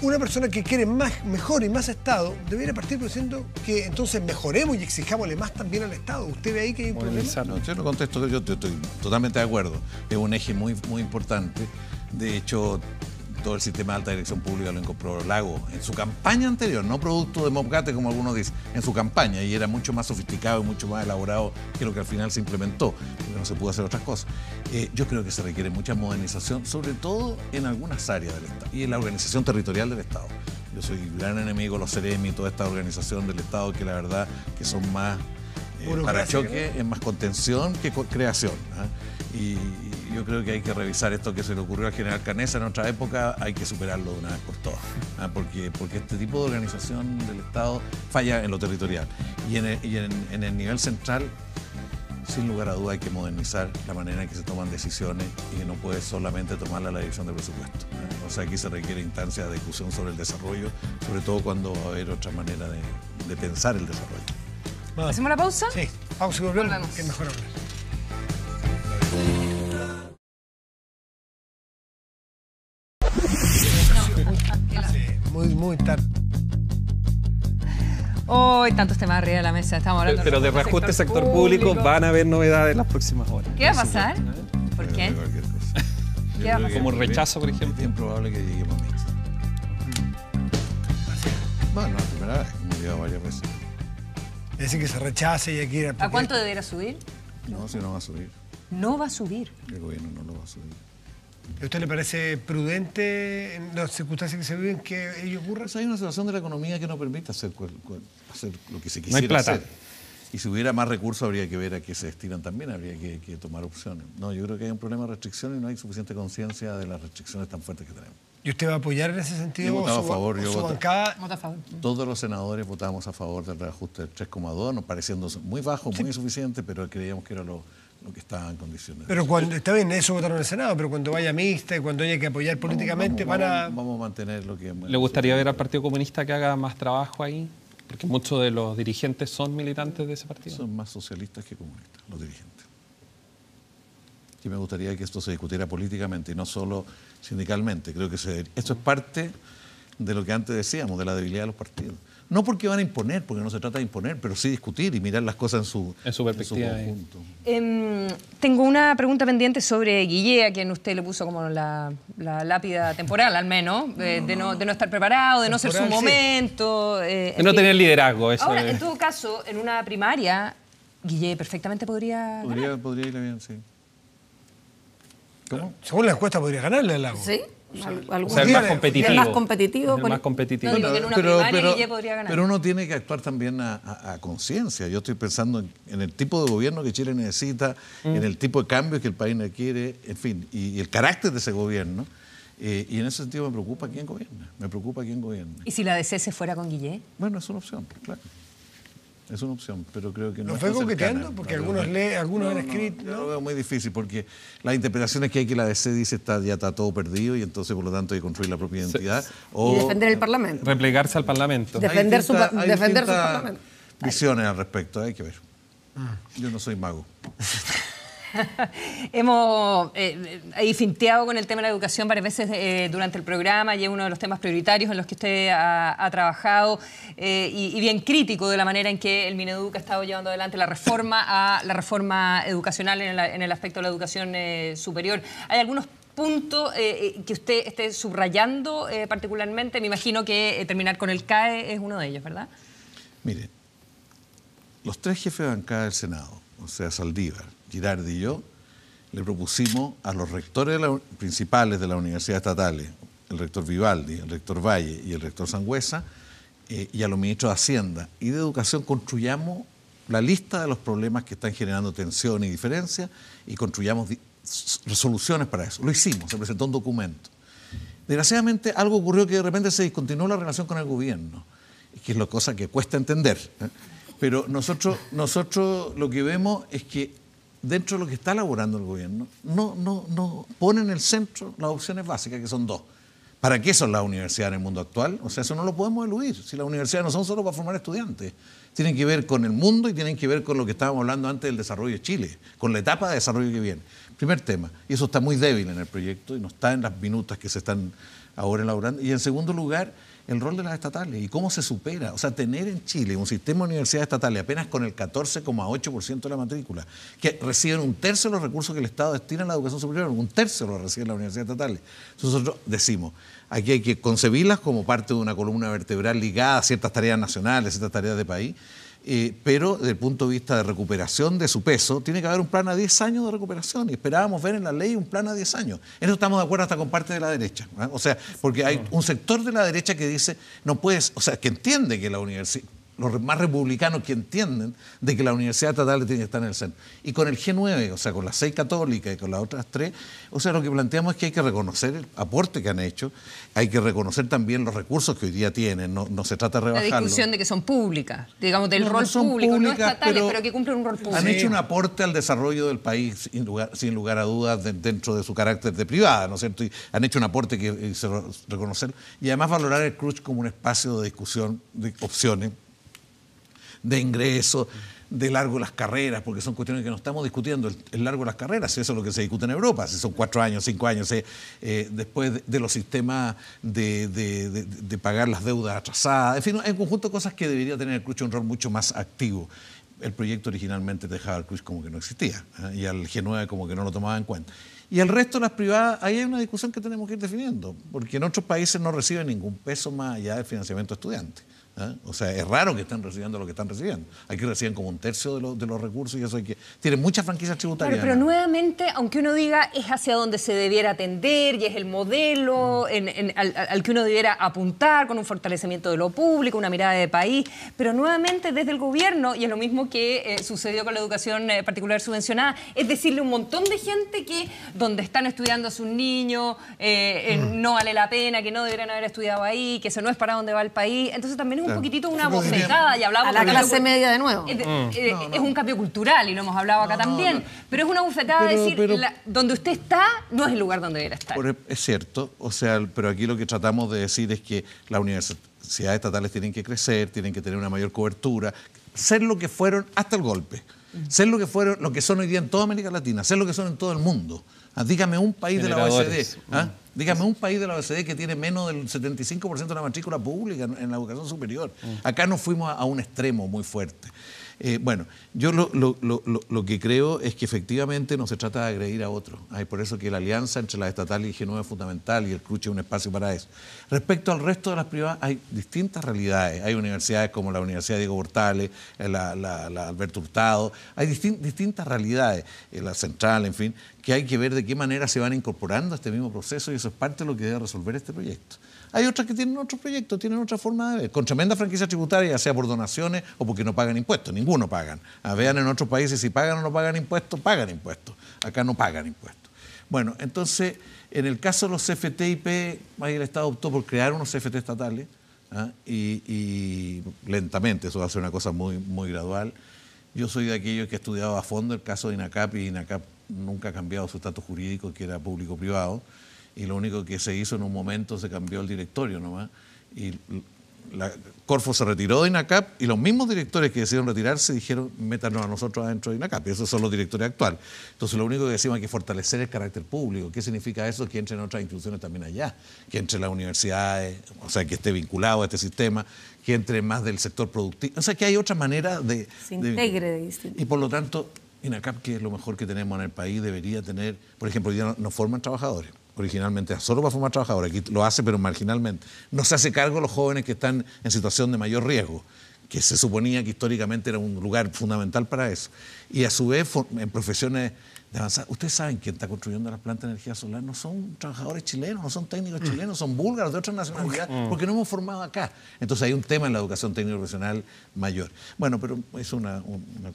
una persona que quiere mejor y más Estado debería partir diciendo que entonces mejoremos y exijámosle más también al Estado. ¿Usted ve ahí que hay un problema? No, yo no contesto, yo estoy totalmente de acuerdo. Es un eje muy, muy importante. De hecho, todo el sistema de alta dirección pública lo incorporó Lago en su campaña anterior, no producto de Mopgate como algunos dicen, en su campaña, y era mucho más sofisticado y mucho más elaborado que lo que al final se implementó, porque no se pudo hacer otras cosas. Yo creo que se requiere mucha modernización, sobre todo en algunas áreas del Estado y en la organización territorial del Estado. Yo soy gran enemigo de los CEREMI y toda esta organización del Estado que la verdad que son más para choque, es más contención que creación. Y yo creo que hay que revisar esto que se le ocurrió al general Canesa en otra época, hay que superarlo de una vez por todas, porque este tipo de organización del Estado falla en lo territorial. Y en el nivel central, sin lugar a duda, hay que modernizar la manera en que se toman decisiones y que no puede solamente tomarla la dirección de presupuesto. O sea, aquí se requiere instancia de discusión sobre el desarrollo, sobre todo cuando va a haber otra manera de pensar el desarrollo. ¿Hacemos la pausa? Sí, pausa y volvemos, que es mejor hablar. Muy tarde. Hoy tantos temas arriba de la mesa, estamos hablando. Pero de reajuste sector público van a haber novedades en las próximas horas. ¿Qué va a pasar? ¿Por qué? Cualquier cosa. ¿Qué va a pasar? Como un rechazo, por ejemplo. Es bien probable que lleguemos a mixto. Bueno, la primera vez, hemos llegado varias veces. Es decir, que se rechace y hay que ir ¿A cuánto debería subir? No, si no va a subir. No va a subir. El gobierno no lo va a subir. ¿A usted le parece prudente en las circunstancias que se viven que ello ocurra? Pues hay una situación de la economía que no permite hacer lo que se No hay quisiera plata. hacer. Y si hubiera más recursos habría que ver a qué se destinan también, habría que tomar opciones. No, yo creo que hay un problema de restricción y no hay suficiente conciencia de las restricciones tan fuertes que tenemos. ¿Y usted va a apoyar en ese sentido? Yo he votado ¿O a favor, yo su voto- bancada? Vota a favor. Todos los senadores votamos a favor del reajuste del 3,2, nos pareciendo muy bajo, muy insuficiente, pero creíamos que era lo que estaba en condiciones. Pero cuando está bien, eso votaron en el Senado, pero cuando vaya mixta y cuando haya que apoyar políticamente Vamos a mantener lo que... ¿Le gustaría ver al Partido Comunista que haga más trabajo ahí? Porque muchos de los dirigentes son militantes de ese partido. Son más socialistas que comunistas, los dirigentes. Y me gustaría que esto se discutiera políticamente y no solo sindicalmente. Creo que esto es parte de lo que antes decíamos, de la debilidad de los partidos. No porque van a imponer, porque no se trata de imponer, pero sí discutir y mirar las cosas en su perspectiva. conjunto. Tengo una pregunta pendiente sobre Guillé, a quien usted le puso como la lápida temporal, al menos, de no estar preparado, de no ser su Temporal, sí. momento. De no tener liderazgo, eso Ahora, es. en todo caso, en una primaria, Guillé perfectamente podría ganar. Podría irle bien, sí. ¿Cómo? Según la encuesta podría ganarle al Lago. ¿Sí? O sea, el más competitivo. El más competitivo. El más competitivo. No, digo que en una primaria Guillé podría ganar. Pero uno tiene que actuar también a conciencia. Yo estoy pensando en el tipo de gobierno que Chile necesita, en el tipo de cambios que el país requiere, en fin, y el carácter de ese gobierno. Y en ese sentido me preocupa quién gobierna. Me preocupa quién gobierna. ¿Y si la DC se fuera con Guillé? Bueno, es una opción, claro. Es una opción, pero creo que no ¿No es fue tan coqueteando? cercana. Porque No, algunos han escrito. Yo lo veo muy difícil porque las interpretaciones que hay que la DC dice ya está todo perdido y entonces por lo tanto hay que construir la propia identidad. Y defender el Parlamento. Replegarse al Parlamento. De- Hay defender su distintas Parlamento. visiones al respecto, hay que ver. Yo no soy mago. Hemos ahí finteado con el tema de la educación varias veces durante el programa y es uno de los temas prioritarios en los que usted ha trabajado y bien crítico de la manera en que el Mineduc ha estado llevando adelante la reforma educacional en el aspecto de la educación superior. ¿Hay algunos puntos que usted esté subrayando particularmente? Me imagino que terminar con el CAE es uno de ellos, ¿verdad? Mire, los tres jefes de bancada del Senado, o sea, Saldívar, Girardi y yo, le propusimos a los rectores principales de las universidades estatales, el rector Vivaldi, el rector Valle y el rector Sangüesa, y a los ministros de Hacienda y de Educación, construyamos la lista de los problemas que están generando tensión y diferencia y construyamos resoluciones para eso. Lo hicimos, se presentó un documento. Desgraciadamente, algo ocurrió que de repente se discontinuó la relación con el gobierno, que es la cosa que cuesta entender. Pero nosotros lo que vemos es que dentro de lo que está elaborando el gobierno, no pone en el centro las opciones básicas, que son dos. ¿Para qué son las universidades en el mundo actual? O sea, eso no lo podemos eludir. Si las universidades no son solo para formar estudiantes, tienen que ver con el mundo y tienen que ver con lo que estábamos hablando antes del desarrollo de Chile, con la etapa de desarrollo que viene. Primer tema, y eso está muy débil en el proyecto y no está en las minutas que se están ahora elaborando. Y en segundo lugar, el rol de las estatales y cómo se supera. O sea, tener en Chile un sistema de universidades estatales apenas con el 14,8% de la matrícula, que reciben un tercio de los recursos que el Estado destina a la educación superior, un tercio lo reciben las universidades estatales. Nosotros decimos, aquí hay que concebirlas como parte de una columna vertebral ligada a ciertas tareas nacionales, ciertas tareas de país, pero desde el punto de vista de recuperación de su peso, tiene que haber un plan a 10 años de recuperación y esperábamos ver en la ley un plan a 10 años. En eso estamos de acuerdo hasta con parte de la derecha. O sea, porque hay un sector de la derecha que dice, no puedes, o sea, que entiende que la universidad, los más republicanos que entienden de que la universidad estatal tiene que estar en el centro. Y con el G9, o sea, con las 6 católicas y con las otras 3, o sea, lo que planteamos es que hay que reconocer el aporte que han hecho, hay que reconocer también los recursos que hoy día tienen, no se trata de rebajarlo. La discusión de que son públicas, digamos, del No rol son público, no públicas, estatales, pero que cumplen un rol público. Han hecho un aporte al desarrollo del país, sin lugar a dudas, dentro de su carácter de privada, ¿no es cierto? Y han hecho un aporte que se reconocer y además valorar el CRUSH como un espacio de discusión de opciones, de ingreso, de largo de las carreras, porque son cuestiones que no estamos discutiendo, el largo de las carreras, eso es lo que se discute en Europa, si son 4 años, 5 años, después de los sistemas de pagar las deudas atrasadas, en fin, hay un conjunto de cosas que debería tener el CRUSH un rol mucho más activo. El proyecto originalmente dejaba al CRUSH como que no existía, y al G9 como que no lo tomaba en cuenta. Y el resto de las privadas, ahí hay una discusión que tenemos que ir definiendo, porque en otros países no reciben ningún peso más allá del financiamiento de estudiantes. ¿Ah? O sea, es raro que estén recibiendo lo que están recibiendo. Aquí reciben como un tercio de los recursos y eso hay que... Tienen muchas franquicias tributarias. Claro, pero nuevamente, aunque uno diga es hacia donde se debiera atender y es el modelo al que uno debiera apuntar con un fortalecimiento de lo público, una mirada de país, pero nuevamente desde el gobierno, y es lo mismo que sucedió con la educación particular subvencionada, es decirle a un montón de gente que donde están estudiando a sus niños no vale la pena, que no deberían haber estudiado ahí, que eso no es para dónde va el país. Entonces también es un poquitito una bofetada, y hablamos a la clase media de nuevo. Es un cambio cultural y lo hemos hablado acá también, pero es una bofetada de decir, donde usted está no es el lugar donde debería estar. Es cierto, o sea, pero aquí lo que tratamos de decir es que las universidades estatales tienen que crecer, tienen que tener una mayor cobertura, ser lo que fueron hasta el golpe, ser lo que fueron, lo que son hoy día en toda América Latina, ser lo que son en todo el mundo. Dígame un país de la OECD, dígame un país de la OECD que tiene menos del 75% de la matrícula pública en la educación superior. Acá nos fuimos a un extremo muy fuerte. Bueno, yo lo que creo es que efectivamente no se trata de agredir a otros. Por eso que la alianza entre la estatal y G9 es fundamental y el CRUCH es un espacio para eso. Respecto al resto de las privadas, hay distintas realidades. Hay universidades como la Universidad Diego Portales, la Alberto Hurtado, hay distintas realidades, la Central, en fin, que hay que ver de qué manera se van incorporando a este mismo proceso y eso es parte de lo que debe resolver este proyecto. Hay otras que tienen otro proyecto, tienen otra forma de ver, con tremenda franquicia tributaria, ya sea por donaciones o porque no pagan impuestos, ninguno pagan. Vean en otros países si pagan o no pagan impuestos, acá no pagan impuestos. Bueno, entonces, en el caso de los CFT-IP, ahí el Estado optó por crear unos CFT estatales, y lentamente, eso va a ser una cosa muy, muy gradual. Yo soy de aquellos que he estudiado a fondo el caso de INACAP, y INACAP nunca ha cambiado su estatus jurídico, que era público-privado, y lo único que se hizo en un momento se cambió el directorio nomás, y Corfo se retiró de INACAP y los mismos directores que decidieron retirarse dijeron métanos a nosotros adentro de INACAP, y esos son los directores actuales. Entonces lo único que decimos es que fortalecer el carácter público. ¿Qué significa eso? Que entren otras instituciones también allá, que entre las universidades, o sea, que esté vinculado a este sistema, que entre más del sector productivo, o sea, que hay otra manera de... Se integre de distinto. Y por lo tanto, INACAP, que es lo mejor que tenemos en el país, debería tener, por ejemplo, hoy día no forman trabajadores. Originalmente solo para formar trabajadores, aquí lo hace pero marginalmente. No se hace cargo de los jóvenes que están en situación de mayor riesgo, que se suponía que históricamente era un lugar fundamental para eso. Y a su vez, en profesiones de avanzada, ustedes saben quién está construyendo las plantas de energía solar, no son trabajadores chilenos, no son técnicos chilenos, son búlgaros de otra nacionalidad, porque no hemos formado acá. Entonces hay un tema en la educación técnico profesional mayor. Bueno, pero es una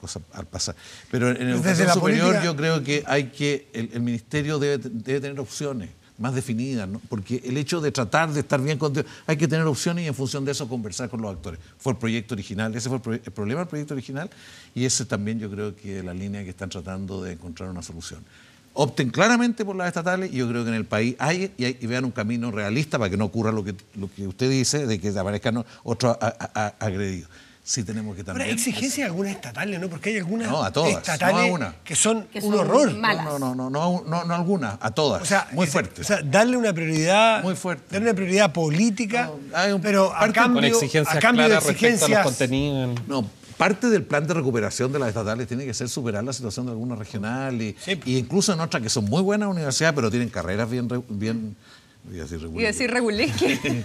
cosa al pasar. Pero en educación superior yo creo que el ministerio debe tener opciones más definidas, ¿no? Porque el hecho de tratar de estar bien contigo, hay que tener opciones y en función de eso conversar con los actores. Fue el proyecto original, ese fue el problema del proyecto original, y ese también yo creo que es la línea que están tratando de encontrar una solución. Opten claramente por las estatales, y yo creo que en el país hay y vean un camino realista para que no ocurra lo que usted dice, de que aparezcan otros agredidos. Sí tenemos que también... Pero hay exigencias algunas estatales, ¿no? Porque hay algunas estatales no a una. que son un horror. Malas. No algunas, a todas. O sea, muy fuertes. O sea, darle una prioridad... Muy fuerte. Darle una prioridad política, pero a con cambio exigencias de claras exigencias... respecto a los contenidos. No, parte del plan de recuperación de las estatales tiene que ser superar la situación de algunas regionales y incluso en otras que son muy buenas universidades, pero tienen carreras bien Iba a decir regulesque.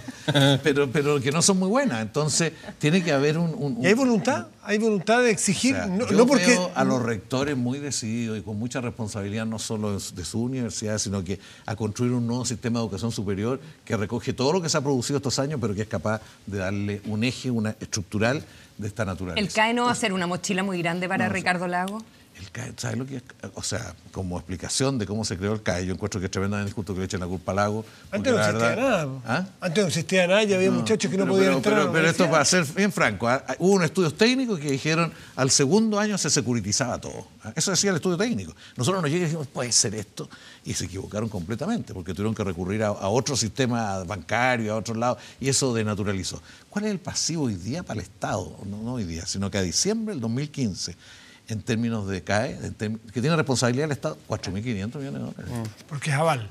pero que no son muy buenas. Entonces, tiene que haber ¿Y hay voluntad? ¿Hay voluntad de exigir? O sea, no yo porque... veo a los rectores muy decididos y con mucha responsabilidad, no solo de su universidad, sino que a construir un nuevo sistema de educación superior que recoge todo lo que se ha producido estos años, pero que es capaz de darle un eje estructural de esta naturaleza. ¿El CAE no va a ser una mochila muy grande para Ricardo Lagos? El CAE, ¿sabes lo que es? O sea, como explicación de cómo se creó el CAE, yo encuentro que es tremendamente injusto que le echen la culpa a Lagos. Antes no existía nada. ¿Ah? Antes no existía nada y había muchachos que no podían entrar. Pero esto, para ser bien franco, hubo unos estudios técnicos que dijeron al segundo año se securitizaba todo. Eso decía el estudio técnico. Nosotros nos llegamos y dijimos, puede ser esto, y se equivocaron completamente, porque tuvieron que recurrir a otro sistema bancario, a otros lados, y eso denaturalizó. ¿Cuál es el pasivo hoy día para el Estado? No hoy día, sino que a diciembre del 2015, en términos de CAE, que tiene responsabilidad el Estado, 4.500 millones de dólares. Porque es aval.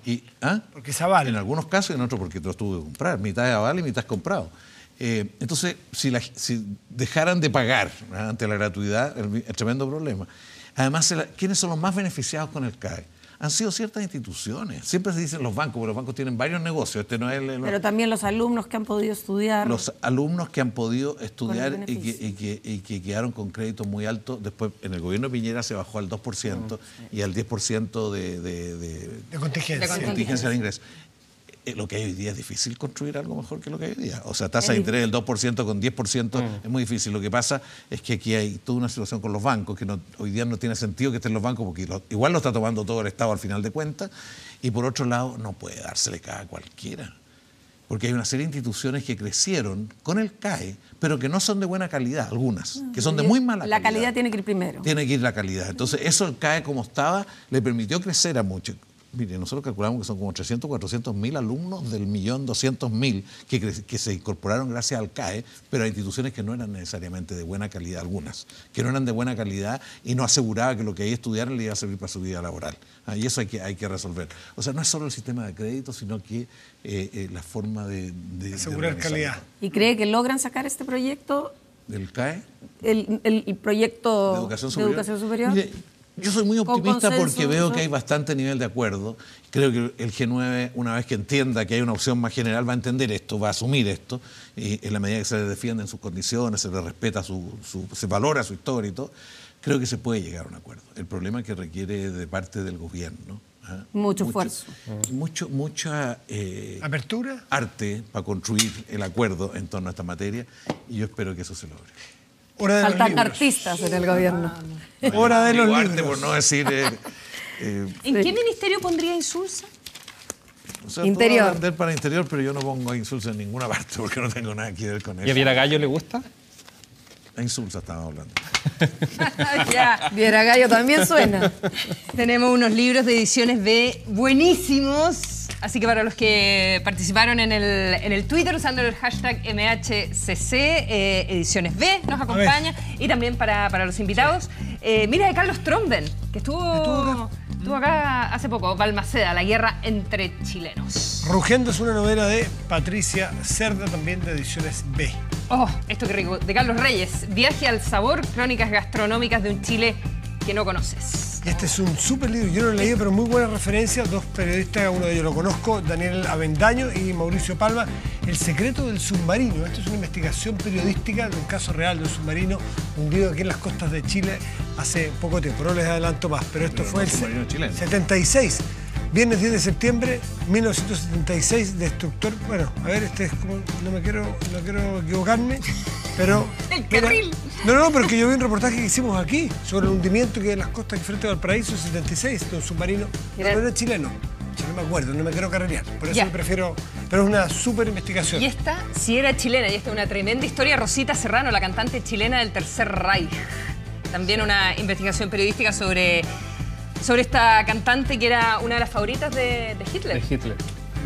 Porque es aval. En algunos casos y en otros porque te los tuve que comprar. Mitad es aval y mitad es comprado. Entonces, si dejaran de pagar ante la gratuidad, el tremendo problema. Además, ¿quiénes son los más beneficiados con el CAE? han sido ciertas instituciones. Siempre se dicen los bancos, porque los bancos tienen varios negocios. No es pero también los alumnos que han podido estudiar. Los alumnos que han podido estudiar y que quedaron con créditos muy altos. Después, en el gobierno de Piñera se bajó al 2% y al 10% de contingencia de ingreso. Lo que hay hoy día es difícil construir algo mejor que lo que hay hoy día. O sea, tasa de interés del 2% con 10% es muy difícil. Lo que pasa es que aquí hay toda una situación con los bancos que hoy día no tiene sentido que estén los bancos porque igual lo está tomando todo el Estado al final de cuentas. Y por otro lado, no puede dársele cada cualquiera. Porque hay una serie de instituciones que crecieron con el CAE, pero que no son de buena calidad, algunas, que son de muy mala calidad. La calidad tiene que ir primero. Tiene que ir la calidad. Entonces, eso el CAE como estaba le permitió crecer a muchos. Mire, nosotros calculamos que son como 300, 400 mil alumnos del 1.200.000 que se incorporaron gracias al CAE, pero a instituciones que no eran necesariamente de buena calidad, algunas, que no eran de buena calidad y no aseguraba que lo que ahí estudiaran le iba a servir para su vida laboral. Y eso hay que resolver. O sea, no es solo el sistema de crédito, sino que la forma de asegurar calidad. ¿Y cree que logran sacar este proyecto? ¿Del CAE? El proyecto de educación superior. Mire, yo soy muy optimista porque veo que hay bastante nivel de acuerdo. Creo que el G9, una vez que entienda que hay una opción más general, va a entender esto, va a asumir esto, y en la medida que se le defienden sus condiciones, se le respeta se valora su historia y todo, creo que se puede llegar a un acuerdo. El problema es que requiere de parte del gobierno mucho esfuerzo. Mucha apertura, arte para construir el acuerdo en torno a esta materia, y yo espero que eso se logre. Faltan artistas en el gobierno. Hora de los libros. Arte, por no decir... ¿En qué ministerio pondría Insulza? O sea, Interior. Puedo vender para Interior, pero yo no pongo Insulza en ninguna parte porque no tengo nada que ver con eso. ¿Y a Vieragallo le gusta? A Insulza estaba hablando. Ya. Vieragallo también suena. Tenemos unos libros de Ediciones B buenísimos. Así que para los que participaron en el Twitter usando el hashtag MHCC, Ediciones B nos acompaña. Y también para los invitados. Mira de Carlos Tromben, que estuvo acá hace poco. Balmaceda, la guerra entre chilenos. Rugiendo es una novela de Patricia Cerda, también de Ediciones B. Oh, esto qué rico. De Carlos Reyes, Viaje al sabor, crónicas gastronómicas de un Chile que no conoces. Este es un súper libro, yo no lo he leído, pero muy buena referencia. Dos periodistas, uno de ellos lo conozco, Daniel Avendaño y Mauricio Palma. El secreto del submarino. Esto es una investigación periodística de un caso real de un submarino hundido aquí en las costas de Chile hace poco tiempo. No les adelanto más, pero esto fue el 76. Viernes 10 de septiembre, 1976, destructor. Bueno, a ver, este es como. No quiero equivocarme, pero. ¡El carril! No, pero que yo vi un reportaje que hicimos aquí sobre el hundimiento que hay en las costas de frente a Valparaíso, 76, de un submarino. No era chileno. Yo no me acuerdo, no me quiero carrerear. Por eso prefiero. Pero es una súper investigación. Y esta sí era chilena, y esta es una tremenda historia. Rosita Serrano, la cantante chilena del Tercer Reich. También una investigación periodística sobre esta cantante que era una de las favoritas de Hitler. De Hitler.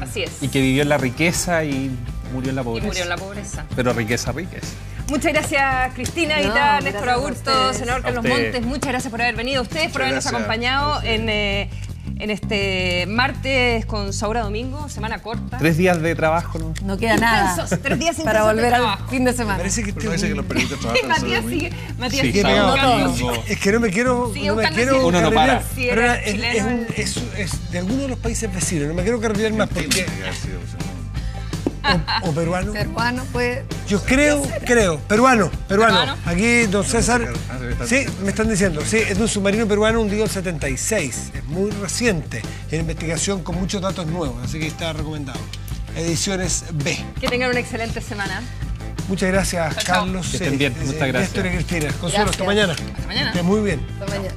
Así es. Y que vivió en la riqueza y murió en la pobreza. Pero riqueza. Muchas gracias, Cristina Guitar, Néstor Agurto, senador Carlos Montes. Muchas gracias por haber venido. Ustedes por habernos acompañado en este martes con sabor a domingo, semana corta. 3 días de trabajo, ¿no? No queda nada. 3 días para volver al fin de semana. Parece que los periodistas trabajan. Matías sigue es que no me quiero. Uno no para. Pero es de alguno de los países vecinos. No me quiero carrerar más porque. O peruano. Peruano, pues. Yo creo. Peruano. Aquí, don César. Sí, me están diciendo. Sí, es de un submarino peruano hundido en 76. Es muy reciente. En investigación con muchos datos nuevos. Así que está recomendado. Ediciones B. Que tengan una excelente semana. Muchas gracias, Carlos. Que estén bien. Muchas gracias. Néstor y Cristina. Consuelo, hasta mañana. Hasta mañana. Que muy bien. Hasta mañana.